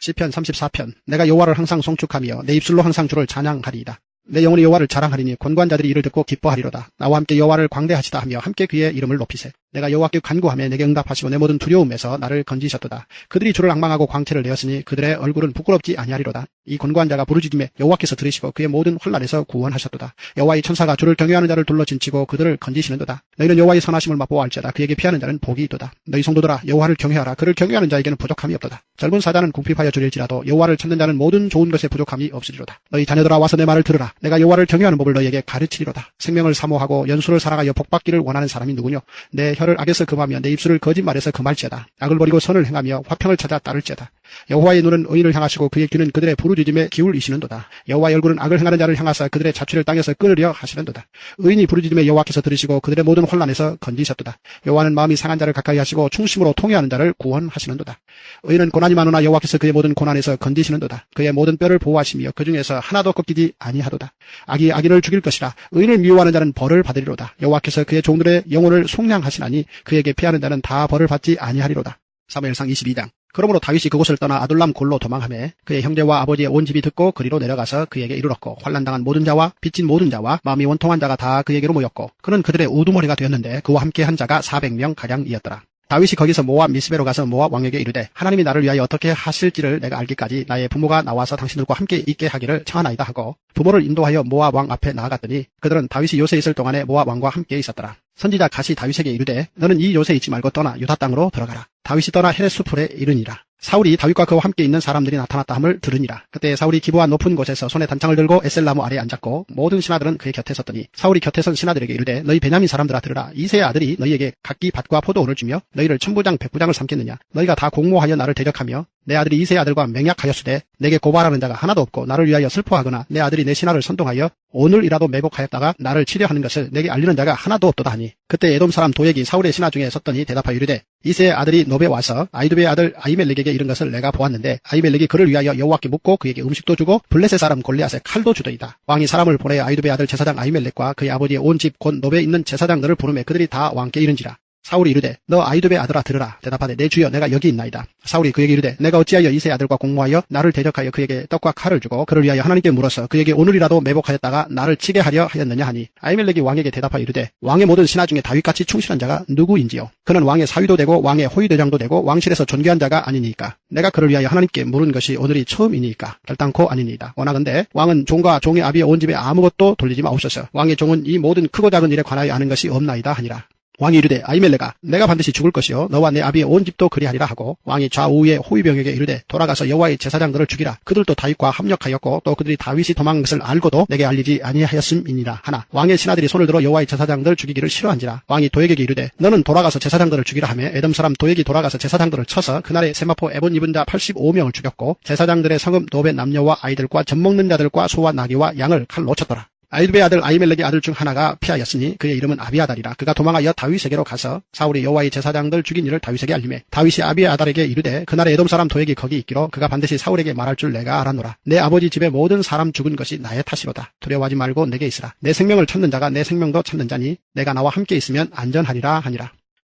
Speaker 1: 시편 34편 내가 여호와를 항상 송축하며 내 입술로 항상 주를 찬양하리이다. 내 영혼이 여호와를 자랑하리니 권관자들이 이를 듣고 기뻐하리로다. 나와 함께 여호와를 광대하시다 하며 함께 그의 이름을 높이세. 내가 여호와께 간구하며 내게 응답하시고 내 모든 두려움에서 나를 건지셨도다. 그들이 주를 앙망하고 광채를 내었으니 그들의 얼굴은 부끄럽지 아니하리로다. 이 권관자가 부르짖음에 여호와께서 들으시고 그의 모든 혼란에서 구원하셨도다. 여호와의 천사가 주를 경외하는 자를 둘러 진치고 그들을 건지시는도다. 너희는 여호와의 선하심을 맛보아할지어다. 그에게 피하는 자는 복이 있도다. 너희 성도들아 여호와를 경외하라. 그를 경외하는 자에게는 부족함이 없도다. 젊은 사자는 궁핍하여 줄일지라도 여호와를 찾는 자는 모든 좋은 것에 부족함이 없으리로다. 너희 자녀들아 와서 내 말을 들으라. 내가 여호와를 경외하는 법을 너희에게 가르치리로다. 생명을 사모하고 연수를 사랑하여 복받기를 원하는 사람이 누구뇨? 내 혀를 악에서 금하며 내 입술을 거짓말에서 금할지어다. 악을 버리고 선을 행하며 화평을 찾아 따를지어다. 여호와의 눈은 의인을 향하시고 그의 귀는 그들의 부르짖음에 기울이시는도다. 여호와의 얼굴은 악을 행하는 자를 향하사 그들의 자취를 땅에서 끊으려 하시는도다. 의인이 부르짖음에 여호와께서 들으시고 그들의 모든 혼란에서 건지셨도다. 여호와는 마음이 상한 자를 가까이 하시고 충심으로 통회하는 자를 구원하시는도다. 의인은 고난이 많으나 여호와께서 그의 모든 고난에서 건지시는도다. 그의 모든 뼈를 보호하시며 그 중에서 하나도 꺾이지 아니하도다. 악이 악인을 죽일 것이라. 의인을 미워하는 자는 벌을 받으리로다. 여호와께서 그의 종들의 영혼을 속량하시나니 그에게 피하는 자는 다 벌을 받지 아니하리로다. 사무엘상 22장 그러므로 다윗이 그곳을 떠나 아둘람 골로 도망하매 그의 형제와 아버지의 온 집이 듣고 그리로 내려가서 그에게 이르렀고 환난당한 모든 자와 빚진 모든 자와 마음이 원통한 자가 다 그에게로 모였고 그는 그들의 우두머리가 되었는데 그와 함께 한 자가 400명 가량이었더라. 다윗이 거기서 모압 미스베로 가서 모압 왕에게 이르되 하나님이 나를 위하여 어떻게 하실지를 내가 알기까지 나의 부모가 나와서 당신들과 함께 있게 하기를 청하나이다 하고 부모를 인도하여 모압 왕 앞에 나아갔더니 그들은 다윗이 요새에 있을 동안에 모압 왕과 함께 있었더라. 선지자 갓이 다윗에게 이르되 너는 이 요새에 있지 말고 떠나 유다 땅으로 들어가라. 다윗이 떠나 헤레스풀에 이르니라. 사울이 다윗과 그와 함께 있는 사람들이 나타났다 함을 들으니라. 그때 사울이 기브아 높은 곳에서 손에 단창을 들고 에셀나무 아래에 앉았고 모든 신하들은 그의 곁에 섰더니 사울이 곁에 선 신하들에게 이르되 너희 베냐민 사람들아 들으라. 이새의 아들이 너희에게 각기 밭과 포도원을 주며 너희를 천부장 백부장을 삼겠느냐. 너희가 다 공모하여 나를 대적하며 내 아들이 이새의 아들과 맹약하였으되 내게 고발하는 자가 하나도 없고 나를 위하여 슬퍼하거나 내 아들이 내 신하를 선동하여 오늘이라도 매복하였다가 나를 치려하는 것을 내게 알리는 자가 하나도 없도다 하니 그때 에돔 사람 도액이 사울의 신하 중에 섰더니 대답하여 이르되 이새의 아들이 노베 와서 아히두베의 아들 아히멜렉에게 이른 것을 내가 보았는데 아히멜렉이 그를 위하여 여호와께 묻고 그에게 음식도 주고 블레셋 사람 골리앗에 칼도 주더이다. 왕이 사람을 보내어 아히두베의 아들 제사장 아히멜렉과 그의 아버지의 온 집 곧 노베에 있는 제사장들을 부르매 그들이 다 왕께 이른지라. 사울이 이르되 너 아히두베의 아들아 들으라. 대답하되 내 주여 내가 여기 있나이다. 사울이 그에게 이르되 내가 어찌하여 이새의 아들과 공모하여 나를 대적하여 그에게 떡과 칼을 주고 그를 위하여 하나님께 물어서 그에게 오늘이라도 매복하였다가 나를 치게 하려 하였느냐 하니 아히멜렉이 왕에게 대답하여 이르되 왕의 모든 신하 중에 다윗같이 충실한 자가 누구인지요. 그는 왕의 사위도 되고 왕의 호위대장도 되고 왕실에서 존귀한 자가 아니니까 내가 그를 위하여 하나님께 물은 것이 오늘이 처음이니까 결단코 아니니이다. 원하건대 왕은 종과 종의 아비의 온 집에 아무것도 돌리지 마옵소서. 왕의 종은 이 모든 크고 작은 일에 관하여 아는 것이 없나이다 하니라. 왕이 이르되 아히멜렉아 내가 반드시 죽을 것이요 너와 내 아비의 온 집도 그리하리라 하고 왕이 좌우의 호위병에게 이르되 돌아가서 여호와의 제사장들을 죽이라. 그들도 다윗과 합력하였고 또 그들이 다윗이 도망한 것을 알고도 내게 알리지 아니하였음이니라 하나 왕의 신하들이 손을 들어 여호와의 제사장들 죽이기를 싫어한지라. 왕이 도액에게 이르되 너는 돌아가서 제사장들을 죽이라 하며 에돔 사람 도액이 돌아가서 제사장들을 쳐서 그날에 세마포 에본 입은 자 85명을 죽였고 제사장들의 성읍 노베 남녀와 아이들과 젖먹는 자들과 소와 나귀와 양을 칼로 쳤더라. 아히두베의 아들 아히멜렉의 아들 중 하나가 피하였으니 그의 이름은 아비아달이라. 그가 도망하여 다윗에게로 가서 사울이 여호와의 제사장들 죽인 일을 다윗에게 알리매 다윗이 아비아달에게 이르되 그날에 에돔 사람 도액이 거기 있기로 그가 반드시 사울에게 말할 줄 내가 알았노라. 내 아버지 집의 모든 사람 죽은 것이 나의 탓이로다. 두려워하지 말고 내게 있으라. 내 생명을 찾는 자가 내 생명도 찾는 자니 내가 나와 함께 있으면 안전하리라 하니라.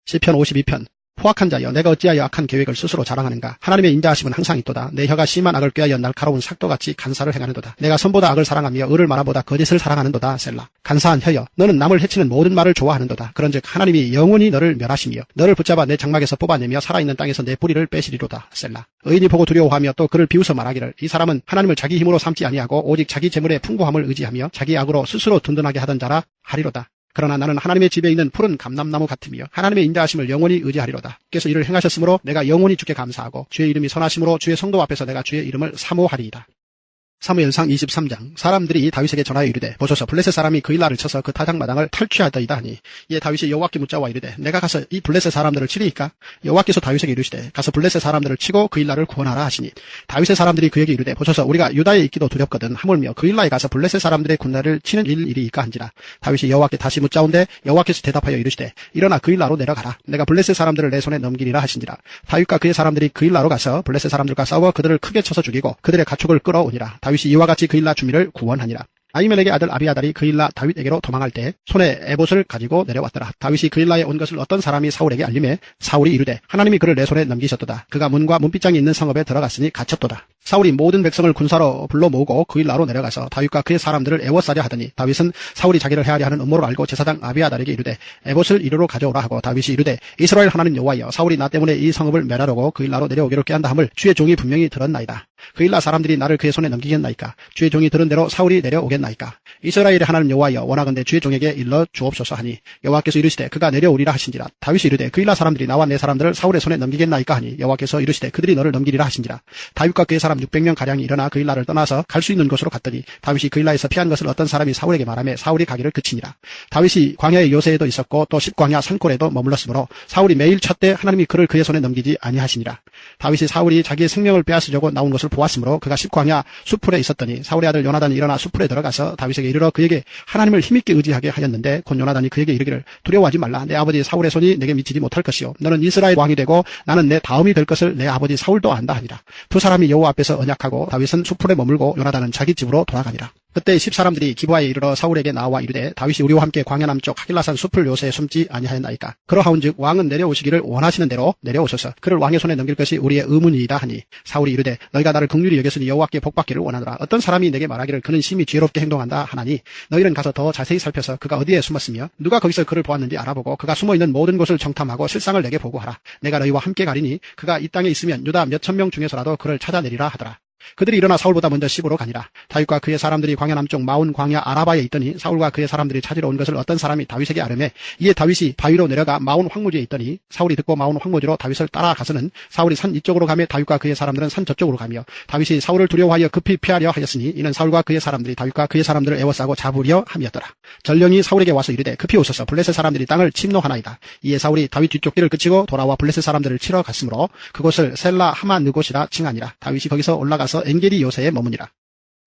Speaker 1: 시편 52편. 포악한 자여 내가 어찌하여 악한 계획을 스스로 자랑하는가. 하나님의 인자하심은 항상 있도다. 내 혀가 심한 악을 꾀하여 날카로운 삭도같이 간사를 행하는도다. 내가 선보다 악을 사랑하며 을을 말아보다 거짓을 사랑하는도다. 셀라. 간사한 혀여 너는 남을 해치는 모든 말을 좋아하는도다. 그런즉 하나님이 영원히 너를 멸하시며 너를 붙잡아 내 장막에서 뽑아내며 살아있는 땅에서 내 뿌리를 빼시리로다. 셀라. 의인이 보고 두려워하며 또 그를 비웃어 말하기를 이 사람은 하나님을 자기 힘으로 삼지 아니하고 오직 자기 재물의 풍부함을 의지하며 자기 악으로 스스로 든든하게 하던 자라 하리로다. 그러나 나는 하나님의 집에 있는 푸른 감람나무 같으며 하나님의 인자하심을 영원히 의지하리로다. 주께서 이를 행하셨으므로 내가 영원히 주께 감사하고 주의 이름이 선하심으로 주의 성도 앞에서 내가 주의 이름을 사모하리이다. 사무엘상 23장. 사람들이 다윗에게 전하여 이르되 보소서 블레셋 사람이 그일라를 쳐서 그 타작마당을 탈취하였더이다 하니 이에 다윗이 여호와께 묻자와 이르되 내가 가서 이 블레셋 사람들을 치리이까? 여호와께서 다윗에게 이르시되 가서 블레셋 사람들을 치고 그일라를 구원하라 하시니 다윗의 사람들이 그에게 이르되 보소서 우리가 유다에 있기도 두렵거든 하물며 그일라에 가서 블레셋 사람들의 군대를 치는 일이이까 한지라. 다윗이 여호와께 다시 묻자온데 여호와께서 대답하여 이르시되 일어나 그일라로 내려가라. 내가 블레셋 사람들을 내 손에 넘기리라 하신지라. 다윗과 그의 사람들이 그일라로 가서 블레셋 사람들과 싸워 그들을 크게 쳐서 죽이고 그들의 가축을 끌어오니라. 다윗이 이와 같이 그일라 주민을 구원하니라. 아히멜렉의 아들 아비아달이 그일라 다윗에게로 도망할 때 손에 에봇을 가지고 내려왔더라. 다윗이 그일라에 온 것을 어떤 사람이 사울에게 알림해 사울이 이르되 하나님이 그를 내 손에 넘기셨도다. 그가 문과 문빗장이 있는 성읍에 들어갔으니 갇혔도다. 사울이 모든 백성을 군사로 불러 모으고 그일라로 내려가서 다윗과 그의 사람들을 애워싸려 하더니 다윗은 사울이 자기를 해하려 하는 음모를 알고 제사장 아비아달에게 이르되 에봇을 이리로 가져오라 하고 다윗이 이르되 이스라엘 하나님 여호와여 사울이 나 때문에 이 성읍을 멸하려고 그일라로 내려오기로 꾀한다 함을 주의 종이 분명히 들었나이다. 그일라 사람들이 나를 그의 손에 넘기겠나이까? 주의 종이 들은 대로 사울이 내려오겠나이까? 이스라엘의 하나님 여호와여 원하건대 주의 종에게 일러 주옵소서 하니 여호와께서 이르시되 그가 내려오리라 하신지라. 다윗이 이르되 그일라 사람들이 나와 내 사람들을 사울의 손에 넘기겠나이까 하니 여호와께서 이르시되 그들이 너를 넘기리라 하신지라. 다윗과 그의 사람 600명 가량이 일어나 그일라를 떠나서 갈 수 있는 곳으로 갔더니 다윗이 그일라에서 피한 것을 어떤 사람이 사울에게 말하며 사울이 가기를 그치니라. 다윗이 광야의 요새에도 있었고 또 십광야 산골에도 머물렀으므로 사울이 매일 쳤되 하나님이 그를 그의 손에 넘기지 아니하시니라. 다윗이 사울이 자기의 생명을 빼앗으려고 나온 것을 보았으므로 그가 십광야 수풀에 있었더니 사울의 아들 요나단이 일어나 수풀에 들어가서 다윗에게 이르러 그에게 하나님을 힘있게 의지하게 하였는데 곧 요나단이 그에게 이르기를 두려워하지 말라. 내 아버지 사울의 손이 내게 미치지 못할 것이요 너는 이스라엘 왕이 되고 나는 내 다음이 될 것을 내 아버지 사울도 안다 하니라. 두 사람이 여호와 앞에서 언약하고 다윗은 수풀에 머물고 요나단은 자기 집으로 돌아가니라. 그때 10사람들이 기브아에 이르러 사울에게 나와 이르되 다윗이 우리와 함께 광야 남쪽 하길라산 숲을 요새에 숨지 아니하였나이까? 그러하온즉 왕은 내려오시기를 원하시는 대로 내려오소서. 그를 왕의 손에 넘길 것이 우리의 의문이이다 하니 사울이 이르되 너희가 나를 긍휼히 여겼으니 여호와께 복받기를 원하노라. 어떤 사람이 내게 말하기를 그는 심히 지혜롭게 행동한다 하나니 너희는 가서 더 자세히 살펴서 그가 어디에 숨었으며 누가 거기서 그를 보았는지 알아보고 그가 숨어있는 모든 곳을 정탐하고 실상을 내게 보고하라. 내가 너희와 함께 가리니 그가 이 땅에 있으면 유다 몇천 명 중에서라도 그를 찾아내리라 하더라. 그들이 일어나 사울보다 먼저 시브로 가니라. 다윗과 그의 사람들이 광야 남쪽 마온 광야 아라바에 있더니 사울과 그의 사람들이 찾으러 온 것을 어떤 사람이 다윗에게 아뢰매 이에 다윗이 바위로 내려가 마온 황무지에 있더니 사울이 듣고 마온 황무지로 다윗을 따라가서는 사울이 산 이쪽으로 가며 다윗과 그의 사람들은 산 저쪽으로 가며 다윗이 사울을 두려워하여 급히 피하려 하였으니 이는 사울과 그의 사람들이 다윗과 그의 사람들을 애워싸고 잡으려 함이었더라. 전령이 사울에게 와서 이르되 급히 오소서 블레셋 사람들이 땅을 침노하나이다. 이에 사울이 다윗 뒤쪽 길을 그치고 돌아와 블레셋 사람들을 치러 갔으므로 그곳을 셀라 하마 느곳이라 칭하니라. 다윗이 거기서 올라가서 엔게리 요새에 머무니라.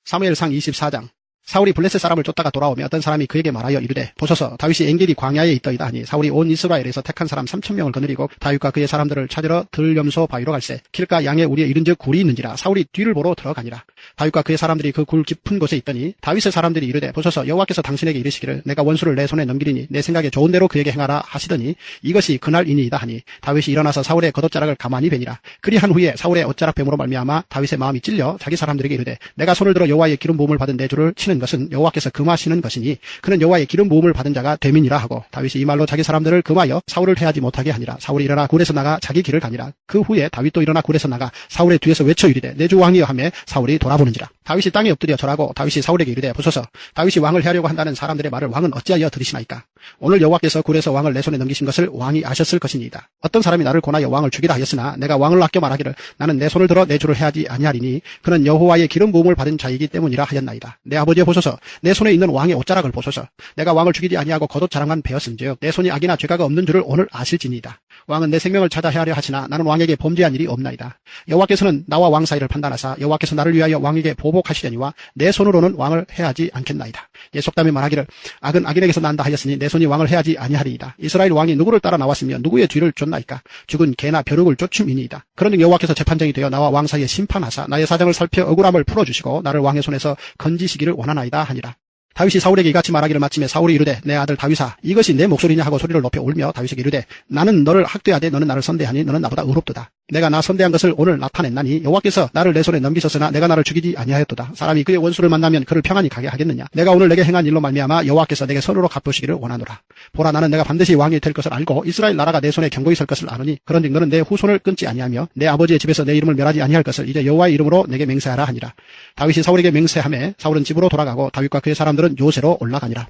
Speaker 1: 사무엘상 24장. 사울이 블레셋 사람을 쫓다가 돌아오며 어떤 사람이 그에게 말하여 이르되 보소서 다윗이 엔게디 광야에 있더이다 하니 사울이 온 이스라엘에서 택한 사람 3,000명을 거느리고 다윗과 그의 사람들을 찾으러 들염소 바위로 갈새 길가 양에 우리에 이른즉 굴이 있는지라. 사울이 뒤를 보러 들어가니라. 다윗과 그의 사람들이 그 굴 깊은 곳에 있더니 다윗의 사람들이 이르되 보소서 여호와께서 당신에게 이르시기를 내가 원수를 내 손에 넘기리니 내 생각에 좋은 대로 그에게 행하라 하시더니 이것이 그날이니이다 하니 다윗이 일어나서 사울의 겉옷자락을 가만히 베니라. 그리한 후에 사울의 옷자락 뱀으로 말미암아 다윗의 마음이 찔려 자기 사람들에게 이르되 내가 손을 들어 여호와의 기름 부음을 받은 내 주를 치는 것은 여호와께서 금하시는 것이니 그는 여호와의 기름 부음을 받은 자가 됨이니라 하고 다윗이 이 말로 자기 사람들을 금하여 사울을 해하지 못하게 하니라. 사울이 일어나 굴에서 나가 자기 길을 가니라. 그 후에 다윗도 일어나 굴에서 나가 사울의 뒤에서 외쳐 이르되 내 주 왕이여 하며 사울이 돌아보는지라. 다윗이 땅에 엎드려 절하고 다윗이 사울에게 이르되 보소서 다윗이 왕을 해하려고 한다는 사람들의 말을 왕은 어찌하여 들으시나이까? 오늘 여호와께서 굴에서 왕을 내 손에 넘기신 것을 왕이 아셨을 것이니이다. 어떤 사람이 나를 권하여 왕을 죽이라 하였으나 내가 왕을 아껴 말하기를 나는 내 손을 들어 내 주를 해하지 아니하리니 그는 여호와의 기름 부음을 받은 자이기 때문이라 하였나이다. 내 아버지여 보소서, 내 손에 있는 왕의 옷자락을 보소서. 내가 왕을 죽이지 아니하고 겉옷 자랑만 베었은즉 내 손이 악이나 죄가 없는 줄을 오늘 아실지니이다. 왕은 내 생명을 찾아 헤아려 하시나 나는 왕에게 범죄한 일이 없나이다. 여호와께서는 나와 왕 사이를 판단하사 여호와께서 나를 위하여 왕에게 보복하시려니와 내 손으로는 왕을 해하지 않겠나이다. 예속담이 말하기를 악은 악인에게서 난다 하였으니 내 손이 왕을 해하지 아니하리이다. 이스라엘 왕이 누구를 따라 나왔으며 누구의 뒤를 쫓나이까? 죽은 개나 벼룩을 쫓음이니이다. 그런즉 여호와께서 재판장이 되어 나와 왕 사이에 심판하사 나의 사정을 살펴 억울함을 풀어주시고 나를 왕의 손에서 건지시기를 원하나이다 하니라. 다윗이 사울에게 이같이 말하기를 마침에 사울이 이르되 내 아들 다윗아 이것이 내 목소리냐 하고 소리를 높여 울며 다윗에게 이르되 나는 너를 학대하되 너는 나를 선대하니 너는 나보다 의롭도다. 내가 나 선대한 것을 오늘 나타냈나니 여호와께서 나를 내 손에 넘기셨으나 내가 나를 죽이지 아니하였도다. 사람이 그의 원수를 만나면 그를 평안히 가게 하겠느냐. 내가 오늘 내게 행한 일로 말미암아 여호와께서 내게 선으로 갚으시기를 원하노라. 보라 나는 내가 반드시 왕이 될 것을 알고 이스라엘 나라가 내 손에 견고히 설 것을 아노니 그런즉 너는 내 후손을 끊지 아니하며 내 아버지의 집에서 내 이름을 멸하지 아니할 것을 이제 여호와의 이름으로 내게 맹세하라 하니라. 다윗이 사울에게 맹세하매 사울은 집으로 돌아가고 다윗과 그의 사람들은 요새로 올라가니라.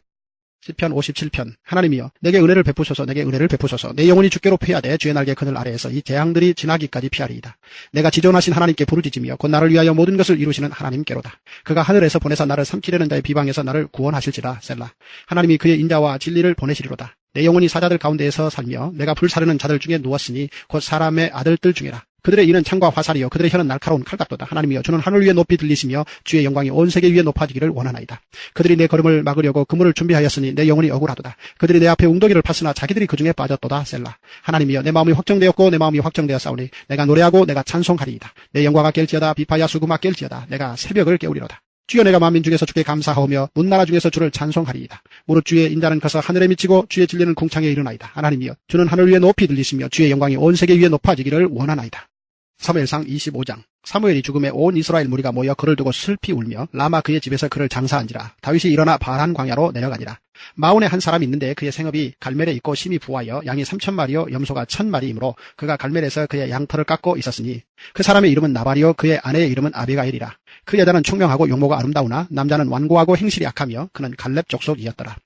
Speaker 1: 시편 57편. 하나님이여 내게 은혜를 베푸소서, 내게 은혜를 베푸소서. 내 영혼이 주께로 피하되 주의 날개 그늘 아래에서 이 재앙들이 지나기까지 피하리이다. 내가 지존하신 하나님께 부르짖으며 곧 나를 위하여 모든 것을 이루시는 하나님께로다. 그가 하늘에서 보내사 나를 삼키려는 자의 비방에서 나를 구원하실지라. 셀라. 하나님이 그의 인자와 진리를 보내시리로다. 내 영혼이 사자들 가운데에서 살며 내가 불사르는 자들 중에 누웠으니 곧 사람의 아들들 중이라. 그들의 이는 창과 화살이요 그들의 혀는 날카로운 칼같도다. 하나님이여 주는 하늘 위에 높이 들리시며 주의 영광이 온 세계 위에 높아지기를 원하나이다. 그들이 내 걸음을 막으려고 그물을 준비하였으니 내 영혼이 억울하도다. 그들이 내 앞에 웅덩이를 팠으나 자기들이 그중에 빠졌도다. 셀라. 하나님이여 내 마음이 확정되었고 내 마음이 확정되었사오니 내가 노래하고 내가 찬송하리이다. 내 영광아 깰지어다. 비파야 수금아 깰지어다. 내가 새벽을 깨우리로다. 주여 내가 만민 중에서 주께 감사하오며 문나라 중에서 주를 찬송하리이다. 무릇 주의 인자는 커서 하늘에 미치고 주의 진리는 궁창에 이르나이다. 하나님이여 주는 하늘 위에 높이 들리시며 주의 영광이 온 세계 위에 높아지기를 원하나이다. 사무엘상 25장. 사무엘이 죽음에 온 이스라엘 무리가 모여 그를 두고 슬피 울며 라마 그의 집에서 그를 장사한지라. 다윗이 일어나 바란 광야로 내려가니라. 마온에 한 사람이 있는데 그의 생업이 갈멜에 있고 심히 부하여 양이 3,000마리요 염소가 1,000마리이므로 그가 갈멜에서 그의 양털을 깎고 있었으니 그 사람의 이름은 나발이요 그의 아내의 이름은 아비가일이라. 그 여자는 총명하고 용모가 아름다우나 남자는 완고하고 행실이 약하며 그는 갈렙 족속이었더라.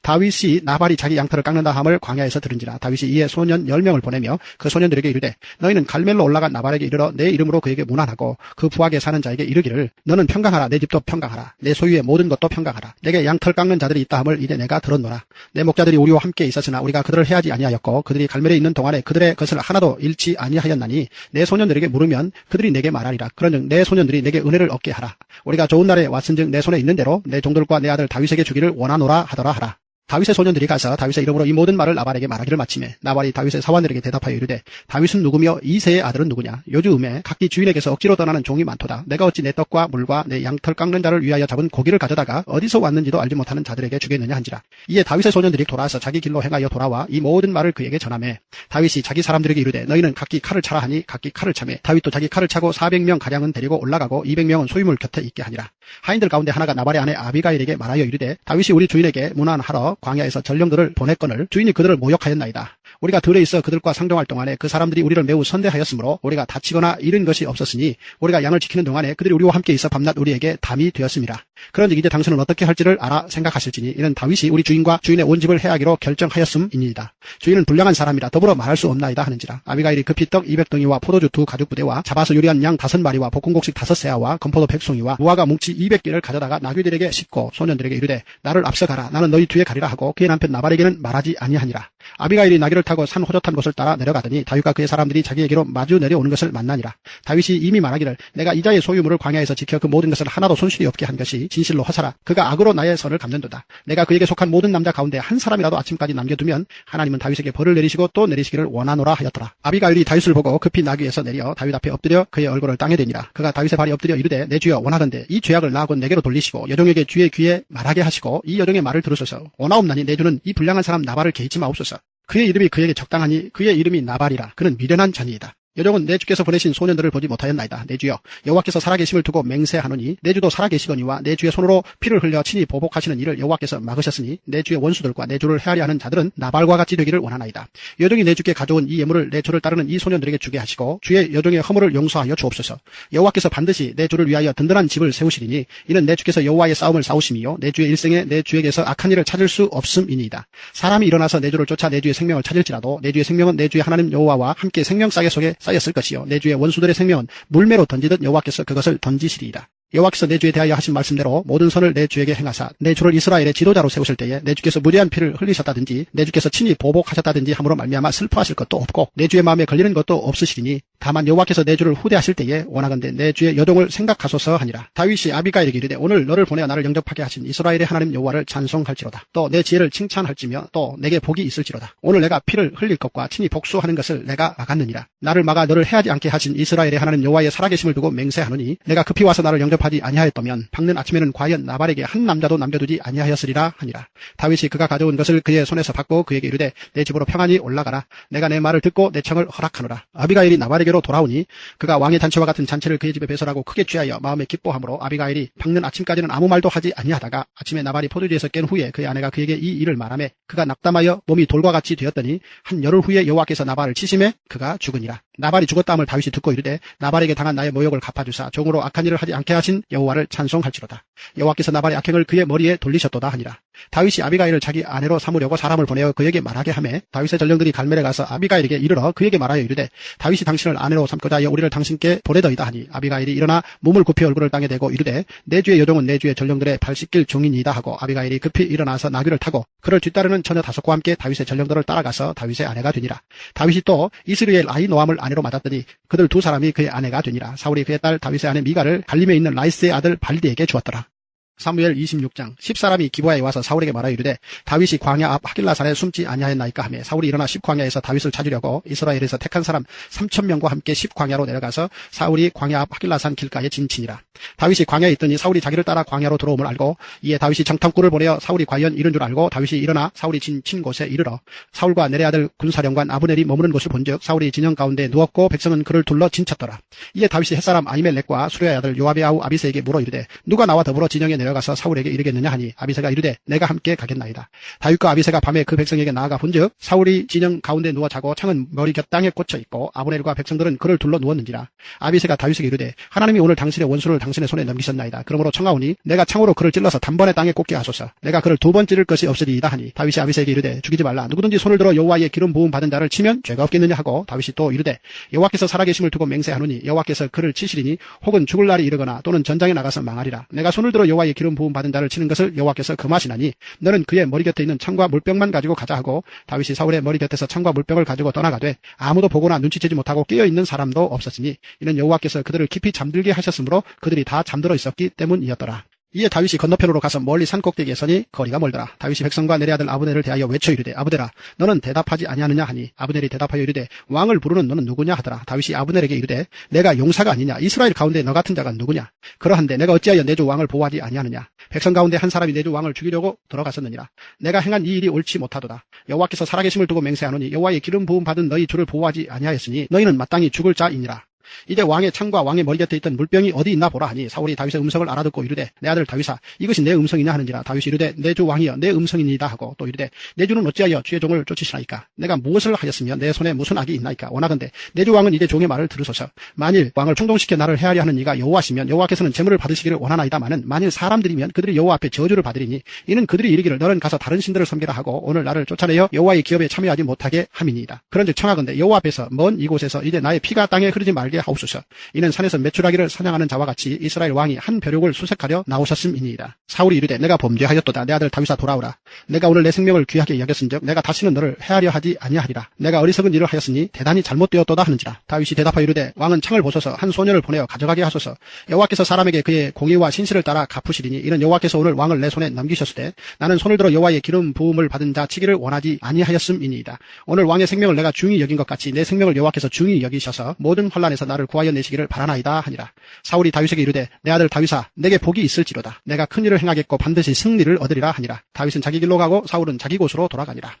Speaker 1: 다윗이 나발이 자기 양털을 깎는다 함을 광야에서 들은지라. 다윗이 이에 소년 10명을 보내며 그 소년들에게 이르되 너희는 갈멜로 올라간 나발에게 이르러 내 이름으로 그에게 문안하고 그 부하게 사는 자에게 이르기를 너는 평강하라. 내 집도 평강하라. 내 소유의 모든 것도 평강하라. 내게 양털 깎는 자들이 있다 함을 이제 내가 들었노라. 내 목자들이 우리와 함께 있었으나 우리가 그들을 해하지 아니하였고 그들이 갈멜에 있는 동안에 그들의 것을 하나도 잃지 아니하였나니 내 소년들에게 물으면 그들이 내게 말하리라. 그런즉 내 소년들이 내게 은혜를 얻게 하라. 우리가 좋은 날에 왔은즉 내 손에 있는 대로 내 종들과 내 아들 다윗에게 주기를 원하노라 하더라 하라. 다윗의 소년들이 가서 다윗의 이름으로 이 모든 말을 나발에게 말하기를 마치매 나발이 다윗의 사환들에게 대답하여 이르되 다윗은 누구며 이새의 아들은 누구냐. 요즘에 각기 주인에게서 억지로 떠나는 종이 많도다. 내가 어찌 내 떡과 물과 내 양털 깎는 자를 위하여 잡은 고기를 가져다가 어디서 왔는지도 알지 못하는 자들에게 주겠느냐 한지라. 이에 다윗의 소년들이 돌아와서 자기 길로 행하여 돌아와 이 모든 말을 그에게 전하매 다윗이 자기 사람들에게 이르되 너희는 각기 칼을 차라 하니 각기 칼을 차매 다윗도 자기 칼을 차고 400명 가량은 데리고 올라가고 200명은 소유물 곁에 있게 하니라. 하인들 가운데 하나가 나발의 아내 아비가일에게 말하여 이르되 다윗이 우리 주인에게 문안하러 광야에서 전령들을 보냈거늘 주인이 그들을 모욕하였나이다. 우리가 들에 있어 그들과 상종할 동안에 그 사람들이 우리를 매우 선대하였으므로 우리가 다치거나 잃은 것이 없었으니 우리가 양을 지키는 동안에 그들이 우리와 함께 있어 밤낮 우리에게 담이 되었습니다. 그런즉 이제 당신은 어떻게 할지를 알아 생각하실지니 이는 다윗이 우리 주인과 주인의 온 집을 해하기로 결정하였음이니이다. 주인은 불량한 사람이라 더불어 말할 수 없나이다 하는지라. 아비가일이 급히 떡 200덩이와 포도주 2가죽부대와 잡아서 요리한 양 5마리와 볶음곡식 5세아와 검포도 100송이와 무화과 뭉치 200개를 가져다가 나귀들에게 싣고 소년들에게 이르되 나를 앞서가라. 나는 너희 뒤에 가리라 하고 그의 남편 나발에게는 말하지 아니하니라. 아비가일이 나귀를 타고 산 호젓한 곳을 따라 내려가더니 다윗과 그의 사람들이 자기에게로 마주 내려오는 것을 만나니라. 다윗이 이미 말하기를 내가 이자의 소유물을 광야에서 지켜 그 모든 것을 하나도 손실이 없게 한 것이 진실로 허사라. 그가 악으로 나의 선을 갚는도다. 내가 그에게 속한 모든 남자 가운데 한 사람이라도 아침까지 남겨두면 하나님은 다윗에게 벌을 내리시고 또 내리시기를 원하노라 하였더라. 아비가일이 다윗을 보고 급히 나귀에서 내려 다윗 앞에 엎드려 그의 얼굴을 땅에 대니라. 그가 다윗의 발에 엎드려 이르되 내 주여 원하건대 이 죄악을 나하고 내게로 돌리시고 여종에게 주의 귀에 말하게 하시고 이 여종의 말을 들으소서. 원하옵나니 내 주는 이 불량한 사람 나발을 개의치 마옵소서. 그의 이름이 그에게 적당하니 그의 이름이 나발이라. 그는 미련한 자니이다. 여종은 내 주께서 보내신 소년들을 보지 못하였나이다. 내 주여 여호와께서 살아계심을 두고 맹세하노니 내 주도 살아계시거니와 내 주의 손으로 피를 흘려 친히 보복하시는 일을 여호와께서 막으셨으니 내 주의 원수들과 내 주를 헤아려 하는 자들은 나발과 같이 되기를 원하나이다. 여종이 내 주께 가져온 이 예물을 내 주를 따르는 이 소년들에게 주게 하시고 주의 여종의 허물을 용서하여 주옵소서. 여호와께서 반드시 내 주를 위하여 든든한 집을 세우시리니 이는 내 주께서 여호와의 싸움을 싸우심이요 내 주의 일생에 내 주에게서 악한 일을 찾을 수 없음이니이다. 사람이 일어나서 내 주를 쫓아 내 주의 생명을 찾을지라도 내 주의 생명은 내 주의 하나님 여호와와 함께 생명싸개 속에 쌓였을 것이요 내 주의 원수들의 생명은 물매로 던지듯 여호와께서 그것을 던지시리이다. 여호와께서 내 주에 대하여 하신 말씀대로 모든 선을 내 주에게 행하사 내 주를 이스라엘의 지도자로 세우실 때에 내 주께서 무죄한 피를 흘리셨다든지 내 주께서 친히 보복하셨다든지 함으로 말미암아 슬퍼하실 것도 없고 내 주의 마음에 걸리는 것도 없으시리니 다만 여호와께서 내 주를 후대하실 때에 원하건대 내 주의 여종을 생각하소서 하니라. 다윗이 아비가일에게 이르되 오늘 너를 보내어 나를 영접하게 하신 이스라엘의 하나님 여호와를 찬송할지로다. 또 내 지혜를 칭찬할지며 또 내게 복이 있을지로다. 오늘 내가 피를 흘릴 것과 친히 복수하는 것을 내가 막았느니라. 나를 막아 너를 해하지 않게 하신 이스라엘의 하나님 여호와의 살아계심을 두고 맹세하노니 내가 급히 와서 나를 영접하지 아니하였다면 밝는 아침에는 과연 나발에게 한 남자도 남겨두지 아니하였으리라 하니라. 다윗이 그가 가져온 것을 그의 손에서 받고 그에게 이르되 내 집으로 평안히 올라가라. 내가 내 말을 듣고 내 청을 허락하노라. 아비가일이 나발에게로 돌아오니 그가 왕의 잔치와 같은 잔치를 그의 집에 배설하고 크게 취하여 마음에 기뻐하므로 아비가일이 밝는 아침까지는 아무 말도 하지 아니하다가 아침에 나발이 포도주에서 깬 후에 그의 아내가 그에게 이 일을 말하매 그가 낙담하여 몸이 돌과 같이 되었더니 한 열흘 후에 여호와께서 나발을 치심에 그가 죽으니라. 나발이 죽었다함을 다윗이 듣고 이르되 나발에게 당한 나의 모욕을 갚아주사 종으로 악한 일을 하지 않게 하신 여호와를 찬송할지로다. 여호와께서 나발의 악행을 그의 머리에 돌리셨도다 하니라. 다윗이 아비가일을 자기 아내로 삼으려고 사람을 보내어 그에게 말하게 하매 다윗의 전령들이 갈멜에 가서 아비가일에게 이르러 그에게 말하여 이르되 다윗이 당신을 아내로 삼고자 하여 우리를 당신께 보내더이다 하니 아비가일이 일어나 몸을 굽혀 얼굴을 땅에 대고 이르되 내 주의 여종은 내 주의 전령들의 발 씻길 종이니이다 하고 아비가일이 급히 일어나서 나귀를 타고 그를 뒤따르는 처녀 5과 함께 다윗의 전령들을 따라가서 다윗의 아내가 되니라. 다윗이 또 이스라엘 아히노함을 아내로 맞았더니 그들 두 사람이 그의 아내가 되니라. 사울이 그의 딸 다윗의 아내 미가를 갈림에 있는 라이스의 아들 발디에게 주었더라. 사무엘 26장 10사람이 기브아에 와서 사울에게 말하여 이르되 다윗이 광야 앞 하길라산에 숨지 아니하였나이까 하며 사울이 일어나 10광야에서 다윗을 찾으려고 이스라엘에서 택한 사람 3,000명과 함께 10광야로 내려가서 사울이 광야 앞 하길라산 길가에 진친이라. 다윗이 광야에 있더니 사울이 자기를 따라 광야로 들어옴을 알고 이에 다윗이 정탐꾼을 보내어 사울이 과연 이른 줄 알고 다윗이 일어나 사울이 진친 곳에 이르러 사울과 내레 아들 군사령관 아브넬이 머무는 곳을 본즉 사울이 진영 가운데 누웠고 백성은 그를 둘러 진쳤더라. 이에 다윗이 햇사람 아히멜렉과 수레의 아들 요압의 아우 아비새에게 물어 이르되 누가 나와 더불어 진영에 내려가서 사울에게 이르겠느냐 하니 아비새가 이르되 내가 함께 가겠나이다. 다윗과 아비새가 밤에 그 백성에게 나아가 본즉 사울이 진영 가운데 누워 자고 창은 머리 곁 땅에 꽂혀 있고 아브넬과 백성들은 그를 둘러 누웠는지라. 아비새가 다윗에게 이르되 하나님이 오늘 당신의 원수를 당신의 손에 넘기셨나이다. 그러므로 청하오니 내가 창으로 그를 찔러서 단번에 땅에 꽂게 하소서. 내가 그를 2번 찌를 것이 없으리이다 하니 다윗이 아비새에게 이르되 죽이지 말라. 누구든지 손을 들어 여호와의 기름 부음 받은 자를 치면 죄가 없겠느냐 하고 다윗이 또 이르되 여호와께서 살아계심을 두고 맹세하노니 여호와께서 그를 치시리니 혹은 죽을 날이 이르거나 또는 전장에 나가서 망하리라. 내가 손을 들어 여호와의 기름 부음 받은 자를 치는 것을 여호와께서 금하시나니 너는 그의 머리 곁에 있는 창과 물병만 가지고 가자 하고 다윗이 사울의 머리 곁에서 창과 물병을 가지고 떠나가되 아무도 보거나 눈치채지 못하고 깨어있는 사람도 없었으니 이는 여호와께서 그들을 깊이 잠들게 하셨으므로 그들이 다 잠들어 있었기 때문이었더라. 이에 다윗이 건너편으로 가서 멀리 산 꼭대기에 서니 거리가 멀더라. 다윗이 백성과 내레 아들 아브넬을 대하여 외쳐 이르되 아브넬아 너는 대답하지 아니하느냐 하니 아브넬이 대답하여 이르되 왕을 부르는 너는 누구냐 하더라. 다윗이 아브넬에게 이르되 내가 용사가 아니냐 이스라엘 가운데 너 같은 자가 누구냐. 그러한데 내가 어찌하여 내 주 왕을 보호하지 아니하느냐. 백성 가운데 한 사람이 내 주 왕을 죽이려고 들어갔었느니라. 내가 행한 이 일이 옳지 못하도다. 여호와께서 살아계심을 두고 맹세하노니 여호와의 기름 부음 받은 너희 주를 보호하지 아니하였으니 너희는 마땅히 죽을 자이니라. 이제 왕의 창과 왕의 머리 곁에 있던 물병이 어디 있나 보라 하니 사울이 다윗의 음성을 알아듣고 이르되 내 아들 다윗아 이것이 내 음성이냐 하는지라. 다윗이 이르되 내 주 왕이여 내 음성이니이다 하고 또 이르되 내 주는 어찌하여 주의 종을 쫓으시나이까. 내가 무엇을 하였으며 내 손에 무슨 악이 있나이까. 원하건대 내 주 왕은 이제 종의 말을 들으소서. 만일 왕을 충동시켜 나를 해하려 하는 이가 여호와시면 여호와께서는 재물을 받으시기를 원하나이다마는 만일 사람들이면 그들이 여호와 앞에 저주를 받으리니 이는 그들이 이르기를 너는 가서 다른 신들을 섬기라 하고 오늘 나를 쫓아내어 여호와의 기업에 참여하지 못하게 함이니이다. 그런즉 청하건대 여호와 앞에서 먼 이곳에서 이제 나의 피가 땅에 흐르지 말게 하옵소서. 이는 산에서 메추라기를 사냥하는 자와 같이 이스라엘 왕이 한 벼룩을 수색하려 나오셨음이니이다. 사울이 이르되 내가 범죄하였도다. 내 아들 다윗아 돌아오라. 내가 오늘 내 생명을 귀하게 여겼은즉 내가 다시는 너를 해하려 하지 아니하리라. 내가 어리석은 일을 하였으니 대단히 잘못되었도다 하는지라. 다윗이 대답하여 이르되 왕은 창을 보소서. 한 소년을 보내어 가져가게 하소서. 여호와께서 사람에게 그의 공의와 신실을 따라 갚으시리니 이는 여호와께서 오늘 왕을 내 손에 넘기셨으되 나는 손을 들어 여호와의 기름 부음을 받은 자 치기를 원하지 아니하였음이니이다. 오늘 왕의 생명을 내가 중히 여긴 것 같이 내 생명을 여호와께서 중히 여기셔서 모든 환난에서 나를 구하여 내시기를 바라나이다 하니라. 사울이 다윗에게 이르되 내 아들 다윗아 내게 복이 있을지로다. 내가 큰 일을 행하겠고 반드시 승리를 얻으리라 하니라. 다윗은 자기 길로 가고 사울은 자기 곳으로 돌아가니라.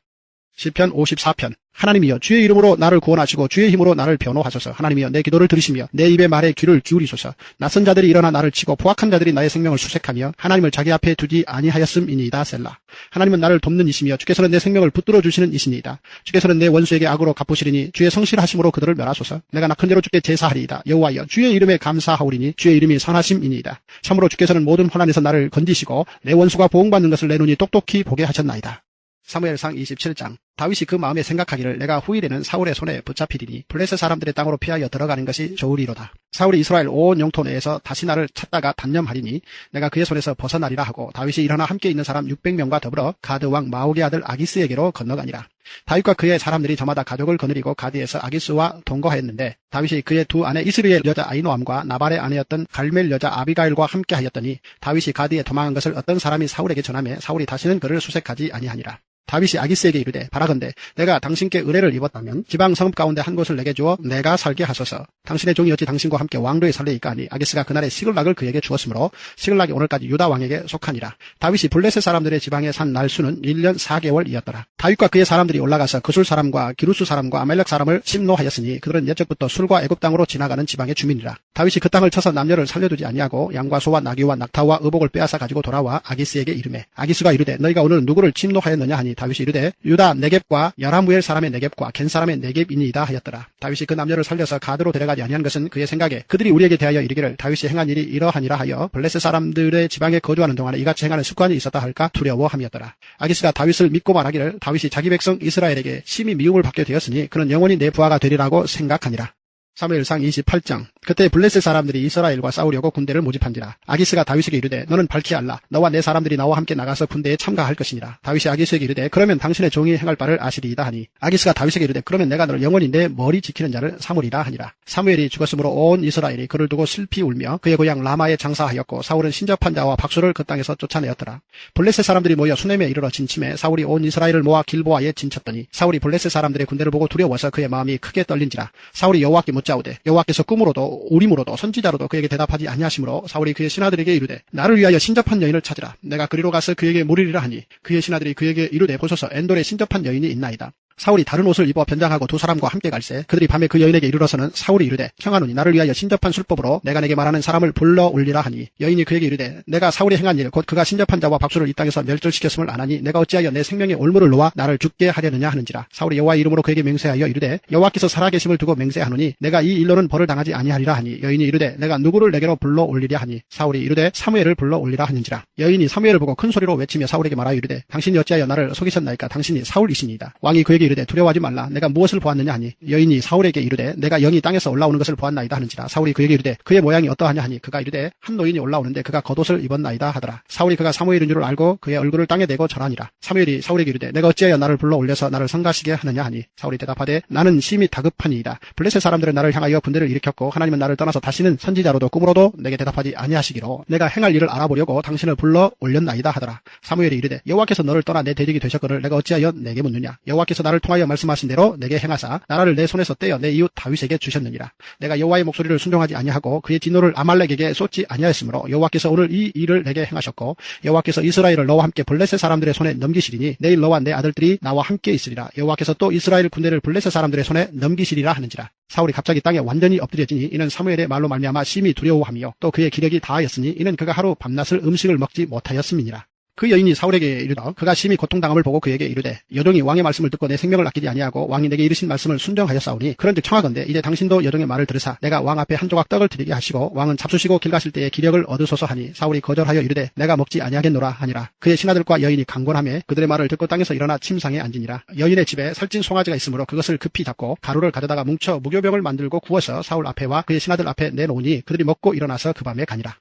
Speaker 1: 시편 54편. 하나님이여 주의 이름으로 나를 구원하시고 주의 힘으로 나를 변호하소서. 하나님이여 내 기도를 들으시며 내 입의 말에 귀를 기울이소서. 낯선 자들이 일어나 나를 치고 포악한 자들이 나의 생명을 수색하며 하나님을 자기 앞에 두지 아니하였음이니이다. 셀라. 하나님은 나를 돕는 이시며 주께서는 내 생명을 붙들어 주시는 이시니이다. 주께서는 내 원수에게 악으로 갚으시리니 주의 성실하심으로 그들을 멸하소서. 내가 낙한 대로 주께 제사하리이다. 여호와여 주의 이름에 감사하오리니 주의 이름이 선하심이니이다. 참으로 주께서는 모든 환난에서 나를 건지시고 내 원수가 보응받는 것을 내 눈이 똑똑히 보게 하셨나이다. 사무엘상 27장. 다윗이 그 마음에 생각하기를 내가 후일에는 사울의 손에 붙잡히리니 블레셋 사람들의 땅으로 피하여 들어가는 것이 좋으리로다. 사울이 이스라엘 온 영토 내에서 다시 나를 찾다가 단념하리니 내가 그의 손에서 벗어나리라 하고 다윗이 일어나 함께 있는 사람 600명과 더불어 가드 왕 마옥의 아들 아기스에게로 건너가니라. 다윗과 그의 사람들이 저마다 가족을 거느리고 가드에서 아기스와 동거하였는데 다윗이 그의 두 아내 이스리엘 여자 아히노암과 나발의 아내였던 갈멜 여자 아비가일과 함께 하였더니 다윗이 가드에 도망한 것을 어떤 사람이 사울에게 전하매 사울이 다시는 그를 수색하지 아니하니라. 다윗이 아기스에게 이르되 바라건대 내가 당신께 은혜를 입었다면 지방 성읍 가운데 한 곳을 내게 주어 내가 살게 하소서. 당신의 종이 어찌 당신과 함께 왕도에 살래이까 하니 아기스가 그날에 시글락을 그에게 주었으므로 시글락이 오늘까지 유다 왕에게 속하니라. 다윗이 블레셋 사람들의 지방에 산 날수는 1년 4개월이었더라. 다윗과 그의 사람들이 올라가서 그술 사람과 기루스 사람과 아말렉 사람을 침노하였으니 그들은 옛적부터 술과 애굽 땅으로 지나가는 지방의 주민이라. 다윗이 그 땅을 쳐서 남녀를 살려두지 아니하고 양과 소와 나귀와 낙타와 의복을 빼앗아 가지고 돌아와 아기스에게 이르매 아기스가 이르되 너희가 오늘 누구를 침노하였느냐 하니 다윗이 이르되 유다 네겝과 여라무엘 사람의 네겝과 겐 사람의 네겝이니이다 하였더라. 다윗이 그 남녀를 살려서 가드로 데려가지 아니한 것은 그의 생각에 그들이 우리에게 대하여 이르기를 다윗이 행한 일이 이러하니라 하여 블레셋 사람들의 지방에 거주하는 동안에 이같이 행하는 습관이 있었다 할까 두려워함이었더라. 아기스가 다윗을 믿고 말하기를 다윗이 자기 백성 이스라엘에게 심히 미움을 받게 되었으니 그는 영원히 내 부하가 되리라고 생각하니라. 사무엘상 28장. 그때 블레셋 사람들이 이스라엘과 싸우려고 군대를 모집한지라. 아기스가 다윗에게 이르되 너는 밝히 알라. 너와 내 사람들이 나와 함께 나가서 군대에 참가할 것이니라. 다윗이 아기스에게 이르되 그러면 당신의 종이 행할 바를 아시리이다 하니 아기스가 다윗에게 이르되 그러면 내가 너를 영원히 내 머리 지키는 자를 삼으리라 하니라. 사무엘이 죽었으므로 온 이스라엘이 그를 두고 슬피 울며 그의 고향 라마에 장사하였고 사울은 신접한 자와 박수를 그 땅에서 쫓아내었더라. 블레셋 사람들이 모여 수넴에 이르러 진침해 사울이 온 이스라엘을 모아 길보아에 진쳤더니 사울이 블레셋 사람들의 군대를 보고 두려워서 그의 마음이 크게 떨린지라. 사울이 여호와께 묻자오되 여호와께서 꿈으로도 우림으로도 선지자로도 그에게 대답하지 아니하시므로 사울이 그의 신하들에게 이르되 나를 위하여 신접한 여인을 찾으라. 내가 그리로 가서 그에게 물으리라 하니 그의 신하들이 그에게 이르되 보소서 엔돌에 신접한 여인이 있나이다. 사울이 다른 옷을 입어 변장하고 두 사람과 함께 갈새 그들이 밤에 그 여인에게 이르러서는 사울이 이르되 청하노니 나를 위하여 신접한 술법으로 내가 내게 말하는 사람을 불러 올리라 하니 여인이 그에게 이르되 내가 사울이 행한 일 곧 그가 신접한 자와 박수를 이 땅에서 멸절시켰음을 아나니 내가 어찌하여 내 생명의 올무를 놓아 나를 죽게 하려느냐 하는지라. 사울이 여호와의 이름으로 그에게 맹세하여 이르되 여호와께서 살아계심을 두고 맹세하노니 내가 이 일로는 벌을 당하지 아니하리라 하니 여인이 이르되 내가 누구를 내게로 불러 올리랴 하니 사울이 이르되 사무엘을 불러 올리라 하는지라. 여인이 사무엘을 보고 큰 소리로 외치며 사울에게 말하여 이르되 당신이 어찌하여 나를 속이셨나이까. 당신이 사울이시니이다. 왕이 그에게 이르되 두려워하지 말라. 내가 무엇을 보았느냐 하니 여인이 사울에게 이르되 내가 영이 땅에서 올라오는 것을 보았나이다 하는지라. 사울이 그에게 이르되 그의 모양이 어떠하냐 하니 그가 이르되 한 노인이 올라오는데 그가 겉옷을 입었나이다 하더라. 사울이 그가 사무엘인 줄 알고 그의 얼굴을 땅에 대고 절하니라. 사무엘이 사울에게 이르되 내가 어찌하여 나를 불러 올려서 나를 성가시게 하느냐 하니 사울이 대답하되 나는 심히 다급하니이다. 블레셋 사람들은 나를 향하여 군대를 일으켰고 하나님은 나를 떠나서 다시는 선지자로도 꿈으로도 내게 대답하지 아니하시기로 내가 행할 일을 알아보려고 당신을 불러 올렸나이다 하더라. 사무엘이 이르되 여호와께서 너를 떠나 내 대적이 되셨거늘 내가 어찌하여 내게 묻느냐. 여호와께서 나를 통하여 말씀하신 대로 내게 행하사 나라를 내 손에서 떼어 내 이웃 다윗에게 주셨느니라. 내가 여호와의 목소리를 순종하지 아니하고 그의 진노를 아말렉에게 쏟지 아니하였으므로 여호와께서 오늘 이 일을 내게 행하셨고 여호와께서 이스라엘을 너와 함께 블레셋 사람들의 손에 넘기시리니 내일 너와 내 아들들이 나와 함께 있으리라. 여호와께서 또 이스라엘 군대를 블레셋 사람들의 손에 넘기시리라 하는지라. 사울이 갑자기 땅에 완전히 엎드려지니 이는 사무엘의 말로 말미암아 심히 두려워하며 또 그의 기력이 다하였으니 이는 그가 하루 밤낮을 음식을 먹지 못하였음이니라. 그 여인이 사울에게 이르더 그가 심히 고통당함을 보고 그에게 이르되 여종이 왕의 말씀을 듣고 내 생명을 아끼지 아니하고 왕이 내게 이르신 말씀을 순종하였사오니 그런즉 청하건대 이제 당신도 여종의 말을 들으사 내가 왕 앞에 한 조각 떡을 드리게 하시고 왕은 잡수시고 길 가실 때에 기력을 얻으소서 하니 사울이 거절하여 이르되 내가 먹지 아니하겠노라 하니라. 그의 신하들과 여인이 강권하며 그들의 말을 듣고 땅에서 일어나 침상에 앉으니라. 여인의 집에 살찐 송아지가 있으므로 그것을 급히 잡고 가루를 가져다가 뭉쳐 무교병을 만들고 구워서 사울 앞에와 그의 신하들 앞에 내놓으니 그들이 먹고 일어나서 그 밤에 가니라.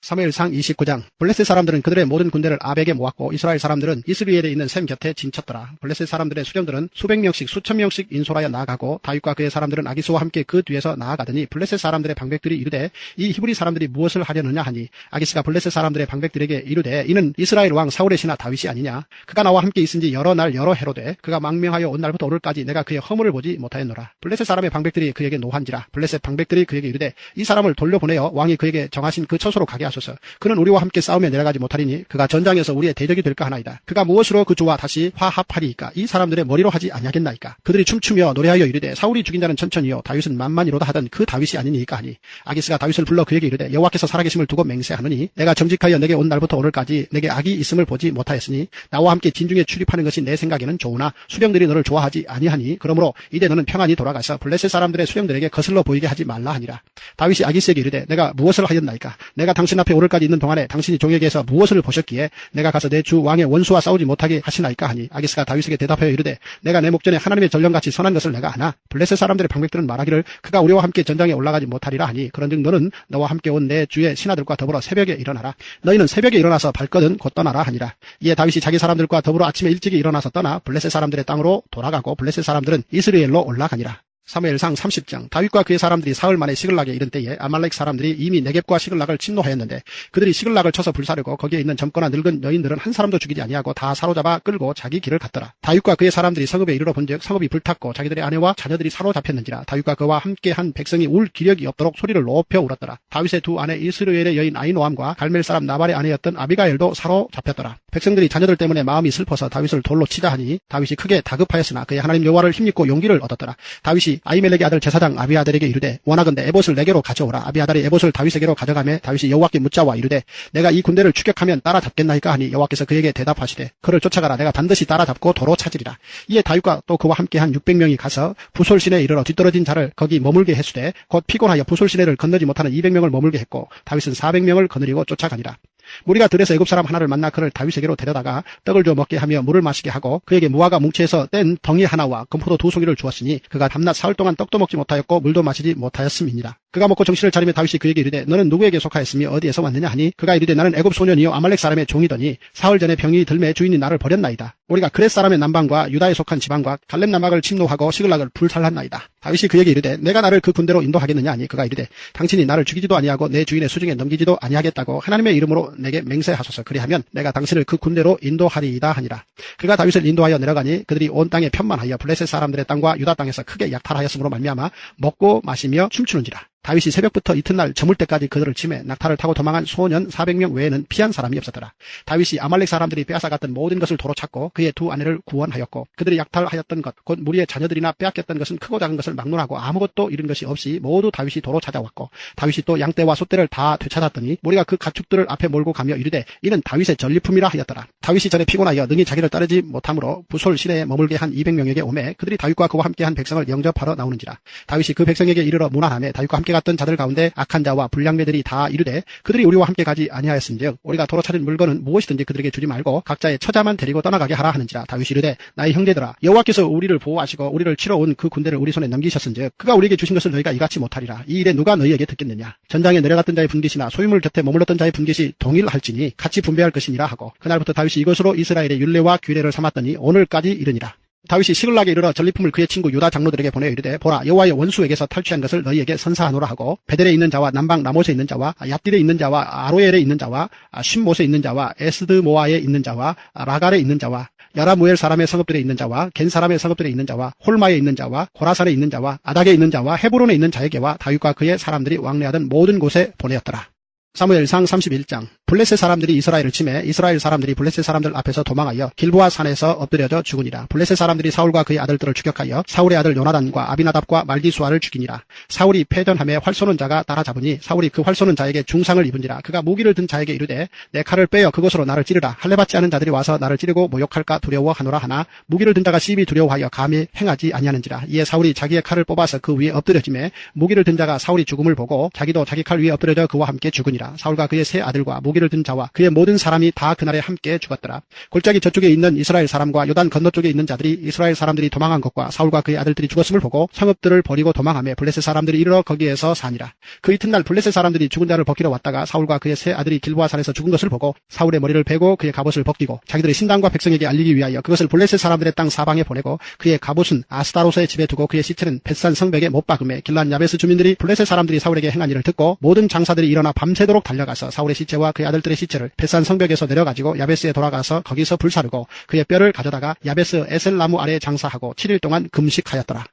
Speaker 1: 사무엘상 29장. 블레셋 사람들은 그들의 모든 군대를 아벡에 모았고 이스라엘 사람들은 이스리엘에 있는 셈 곁에 진쳤더라. 블레셋 사람들의 수령들은 수백 명씩 수천 명씩 인솔하여 나아가고 다윗과 그의 사람들은 아기스와 함께 그 뒤에서 나아가더니 블레셋 사람들의 방백들이 이르되 이 히브리 사람들이 무엇을 하려느냐 하니 아기스가 블레셋 사람들의 방백들에게 이르되 이는 이스라엘 왕 사울의 신하 다윗이 아니냐. 그가 나와 함께 있은지 여러 날 여러 해로되 그가 망명하여 온 날부터 오늘까지 내가 그의 허물을 보지 못하였노라. 블레셋 사람의 방백들이 그에게 노한지라. 블레셋 방백들이 그에게 이르되 이 사람을 돌려보내어 왕이 그에게 정하신 그 처소로 가게 맹세하소서. 그는 우리와 함께 싸움에 내려가지 못하리니 그가 전장에서 우리의 대적이 될까 하나이다. 그가 무엇으로 그 주와 다시 화합하리이까? 이 사람들의 머리로 하지 아니하겠나이까? 그들이 춤추며 노래하여 이르되 사울이 죽인 자는 천천히요 다윗은 만만이로다 하던 그 다윗이 아니니까 하니 아기스가 다윗을 불러 그에게 이르되 여호와께서 살아계심을 두고 맹세하노니 내가 정직하여 내게 온 날부터 오늘까지 내게 악이 있음을 보지 못하였으니 나와 함께 진중에 출입하는 것이 내 생각에는 좋으나 수령들이 너를 좋아하지 아니하니 그러므로 이제 너는 평안히 돌아가서 블레셋 사람들의 수령들에게 거슬러 보이게 하지 말라 하니라. 다윗이 아기스에게 이르되 내가 무엇을 하였나이까? 내가 당신 앞에 오늘까지 있는 동안에 당신이 종에게서 무엇을 보셨기에 내가 가서 내 주 왕의 원수와 싸우지 못하게 하시나이까 하니 아기스가 다윗에게 대답하여 이르되 내가 내 목전에 하나님의 전령같이 선한 것을 내가 아나 블레셋 사람들의 방백들은 말하기를 그가 우리와 함께 전장에 올라가지 못하리라 하니 그런즉 너는 너와 함께 온 내 주의 신하들과 더불어 새벽에 일어나라. 너희는 새벽에 일어나서 발거든 곧 떠나라 하니라. 이에 다윗이 자기 사람들과 더불어 아침에 일찍이 일어나서 떠나 블레셋 사람들의 땅으로 돌아가고 블레셋 사람들은 이스라엘로 올라가니라. 사무엘상 30장. 다윗과 그의 사람들이 사흘 만에 시글락에 이른 때에 아말렉 사람들이 이미 네겝과 시글락을 침노하였는데 그들이 시글락을 쳐서 불사르고 거기에 있는 젊거나 늙은 여인들은 한 사람도 죽이지 아니하고 다 사로잡아 끌고 자기 길을 갔더라. 다윗과 그의 사람들이 성읍에 이르러 본즉 성읍이 불탔고 자기들의 아내와 자녀들이 사로잡혔는지라. 다윗과 그와 함께한 백성이 울 기력이 없도록 소리를 높여 울었더라. 다윗의 두 아내 이스라엘의 여인 아히노암과 갈멜 사람 나발의 아내였던 아비가일도 사로잡혔더라. 백성들이 자녀들 때문에 마음이 슬퍼서 다윗을 돌로 치자 하니 다윗이 크게 다급하였으나 그의 하나님 여호와를 힘입고 용기를 얻었더라. 다윗이 아히멜렉의 아들 제사장 아비아달에게 이르되 원하건대 에봇을 내게로 가져오라. 아비아달이 에봇을 다윗에게로 가져가매 다윗이 여호와께 묻자와 이르되 내가 이 군대를 추격하면 따라잡겠나이까 하니 여호와께서 그에게 대답하시되 그를 쫓아가라. 내가 반드시 따라잡고 도로 찾으리라. 이에 다윗과 또 그와 함께한 600명이 가서 부솔 시내에 이르러 뒤떨어진 자를 거기 머물게 했으되 곧 피곤하여 부솔 시내를 건너지 못하는 200명을 머물게 했고 다윗은 400명을 거느리고 쫓아가니라. 무리가 들에서 애굽 사람 하나를 만나 그를 다윗에게로 데려다가 떡을 줘 먹게 하며 물을 마시게 하고 그에게 무화과 뭉치에서 뗀 덩이 하나와 금포도 2송이를 주었으니 그가 밤낮 사흘 동안 떡도 먹지 못하였고 물도 마시지 못하였음이니라. 그가 먹고 정신을 차리며 다윗이 그에게 이르되 너는 누구에게 속하였으며 어디에서 왔느냐 하니 그가 이르되 나는 애굽 소년이요 아말렉 사람의 종이더니 사흘 전에 병이 들매 주인이 나를 버렸나이다. 우리가 그렛 사람의 남방과 유다에 속한 지방과 갈렙 남막을 침노하고 시글락을 불살랐나이다. 다윗이 그에게 이르되 내가 나를 그 군대로 인도하겠느냐 하니 그가 이르되 당신이 나를 죽이지도 아니하고 내 주인의 수중에 넘기지도 아니하겠다고 하나님의 이름으로 내게 맹세하소서. 그리하면 내가 당신을 그 군대로 인도하리이다 하니라. 그가 다윗을 인도하여 내려가니 그들이 온 땅에 편만하여 블레셋 사람들의 땅과 유다 땅에서 크게 약탈하였으므로 말미암아 먹고 마시며 춤추는지라. 다윗이 새벽부터 이튿날 저물 때까지 그들을 치매 낙타를 타고 도망한 소년 400명 외에는 피한 사람이 없었더라. 다윗이 아말렉 사람들이 빼앗아갔던 모든 것을 도로 찾고 그의 두 아내를 구원하였고 그들이 약탈하였던 것 곧 무리의 자녀들이나 빼앗겼던 것은 크고 작은 것을 막론하고 아무것도 잃은 것이 없이 모두 다윗이 도로 찾아왔고 다윗이 또 양떼와 소떼를 다 되찾았더니 무리가 그 가축들을 앞에 몰고 가며 이르되 이는 다윗의 전리품이라 하였더라. 다윗이 전에 피곤하여 능히 자기를 따르지 못하므로 부솔 시내에 머물게 한 200명에게 오매 그들이 다윗과 그와 함께한 백성을 영접하러 나오는지라. 다윗이 그 백성에게 이르러 문안하매 다윗과 함께 갔던 자들 가운데 악한 자와 불량배들이 다 이르되 그들이 우리와 함께 가지 아니하였은즉 우리가 도로 찾은 물건은 무엇이든지 그들에게 주지 말고 각자의 처자만 데리고 떠나가게 하라 하는지라. 다윗이 이르되 나의 형제들아 여호와께서 우리를 보호하시고 우리를 치러 온 그 군대를 우리 손에 넘기셨은즉 그가 우리에게 주신 것을 너희가 이같이 못하리라. 이 일에 누가 너희에게 듣겠느냐. 전장에 내려갔던 자의 분깃이나 소유물 곁에 머물렀던 자의 분깃이 동일할지니 같이 분배할 것이니라 하고 그날부터 다윗이 이것으로 이스라엘의 율례와 규례를 삼았더니 오늘까지 이르니라. 다윗이 시글락에 이르러 전리품을 그의 친구 유다 장로들에게 보내어 이르되 보라 여호와의 원수에게서 탈취한 것을 너희에게 선사하노라 하고 베델에 있는 자와 남방 라못에 있는 자와 얏딜에 있는 자와 아로엘에 있는 자와 쉰못에 있는 자와 에스드모아에 있는 자와 라갈에 있는 자와 야라무엘 사람의 성읍들에 있는 자와 겐 사람의 성읍들에 있는 자와 홀마에 있는 자와 고라산에 있는 자와 아닥에 있는 자와 헤브론에 있는 자에게와 다윗과 그의 사람들이 왕래하던 모든 곳에 보내었더라. 사무엘상 31장. 블레셋 사람들이 이스라엘을 치매 이스라엘 사람들이 블레셋 사람들 앞에서 도망하여 길보아 산에서 엎드려져 죽으니라. 블레셋 사람들이 사울과 그의 아들들을 추격하여 사울의 아들 요나단과 아비나답과 말기수아를 죽이니라. 사울이 패전함에 활 쏘는 자가 따라잡으니 사울이 그 활 쏘는 자에게 중상을 입은지라. 그가 무기를 든 자에게 이르되 내 칼을 빼어 그곳으로 나를 찌르라. 할례받지 않은 자들이 와서 나를 찌르고 모욕할까 두려워하노라 하나 무기를 든 자가 시비 두려워하여 감히 행하지 아니하는지라. 이에 사울이 자기의 칼을 뽑아서 그 위에 엎드려지매 무기를 든 자가 사울이 죽음을 보고 자기도 자기 칼 위에 엎드려져 그와 함께 죽으니라. 사울과 그의 세 아들과 무기를 든 자와 그의 모든 사람이 다 그날에 함께 죽었더라. 골짜기 저쪽에 있는 이스라엘 사람과 요단 건너쪽에 있는 자들이 이스라엘 사람들이 도망한 것과 사울과 그의 아들들이 죽었음을 보고 성읍들을 버리고 도망하며 블레셋 사람들이 이르러 거기에서 사니라. 그 이튿날 블레셋 사람들이 죽은 자를 벗기러 왔다가 사울과 그의 세 아들이 길보아 산에서 죽은 것을 보고 사울의 머리를 베고 그의 갑옷을 벗기고 자기들의 신당과 백성에게 알리기 위하여 그것을 블레셋 사람들의 땅 사방에 보내고 그의 갑옷은 아스타로스의 집에 두고 그의 시체는 벳산 성벽에 못 박음에 길란 야베스 주민들이 블레셋 사람들이 사울에게 행한 일을 듣고 모든 장사들이 일어나 밤새도록 달려가서 사울의 시체와 그의 아들들의 시체를 벳산 성벽에서 내려가지고 야베스에 돌아가서 거기서 불사르고 그의 뼈를 가져다가 야베스 에셀나무 아래에 장사하고 7일 동안 금식하였더라.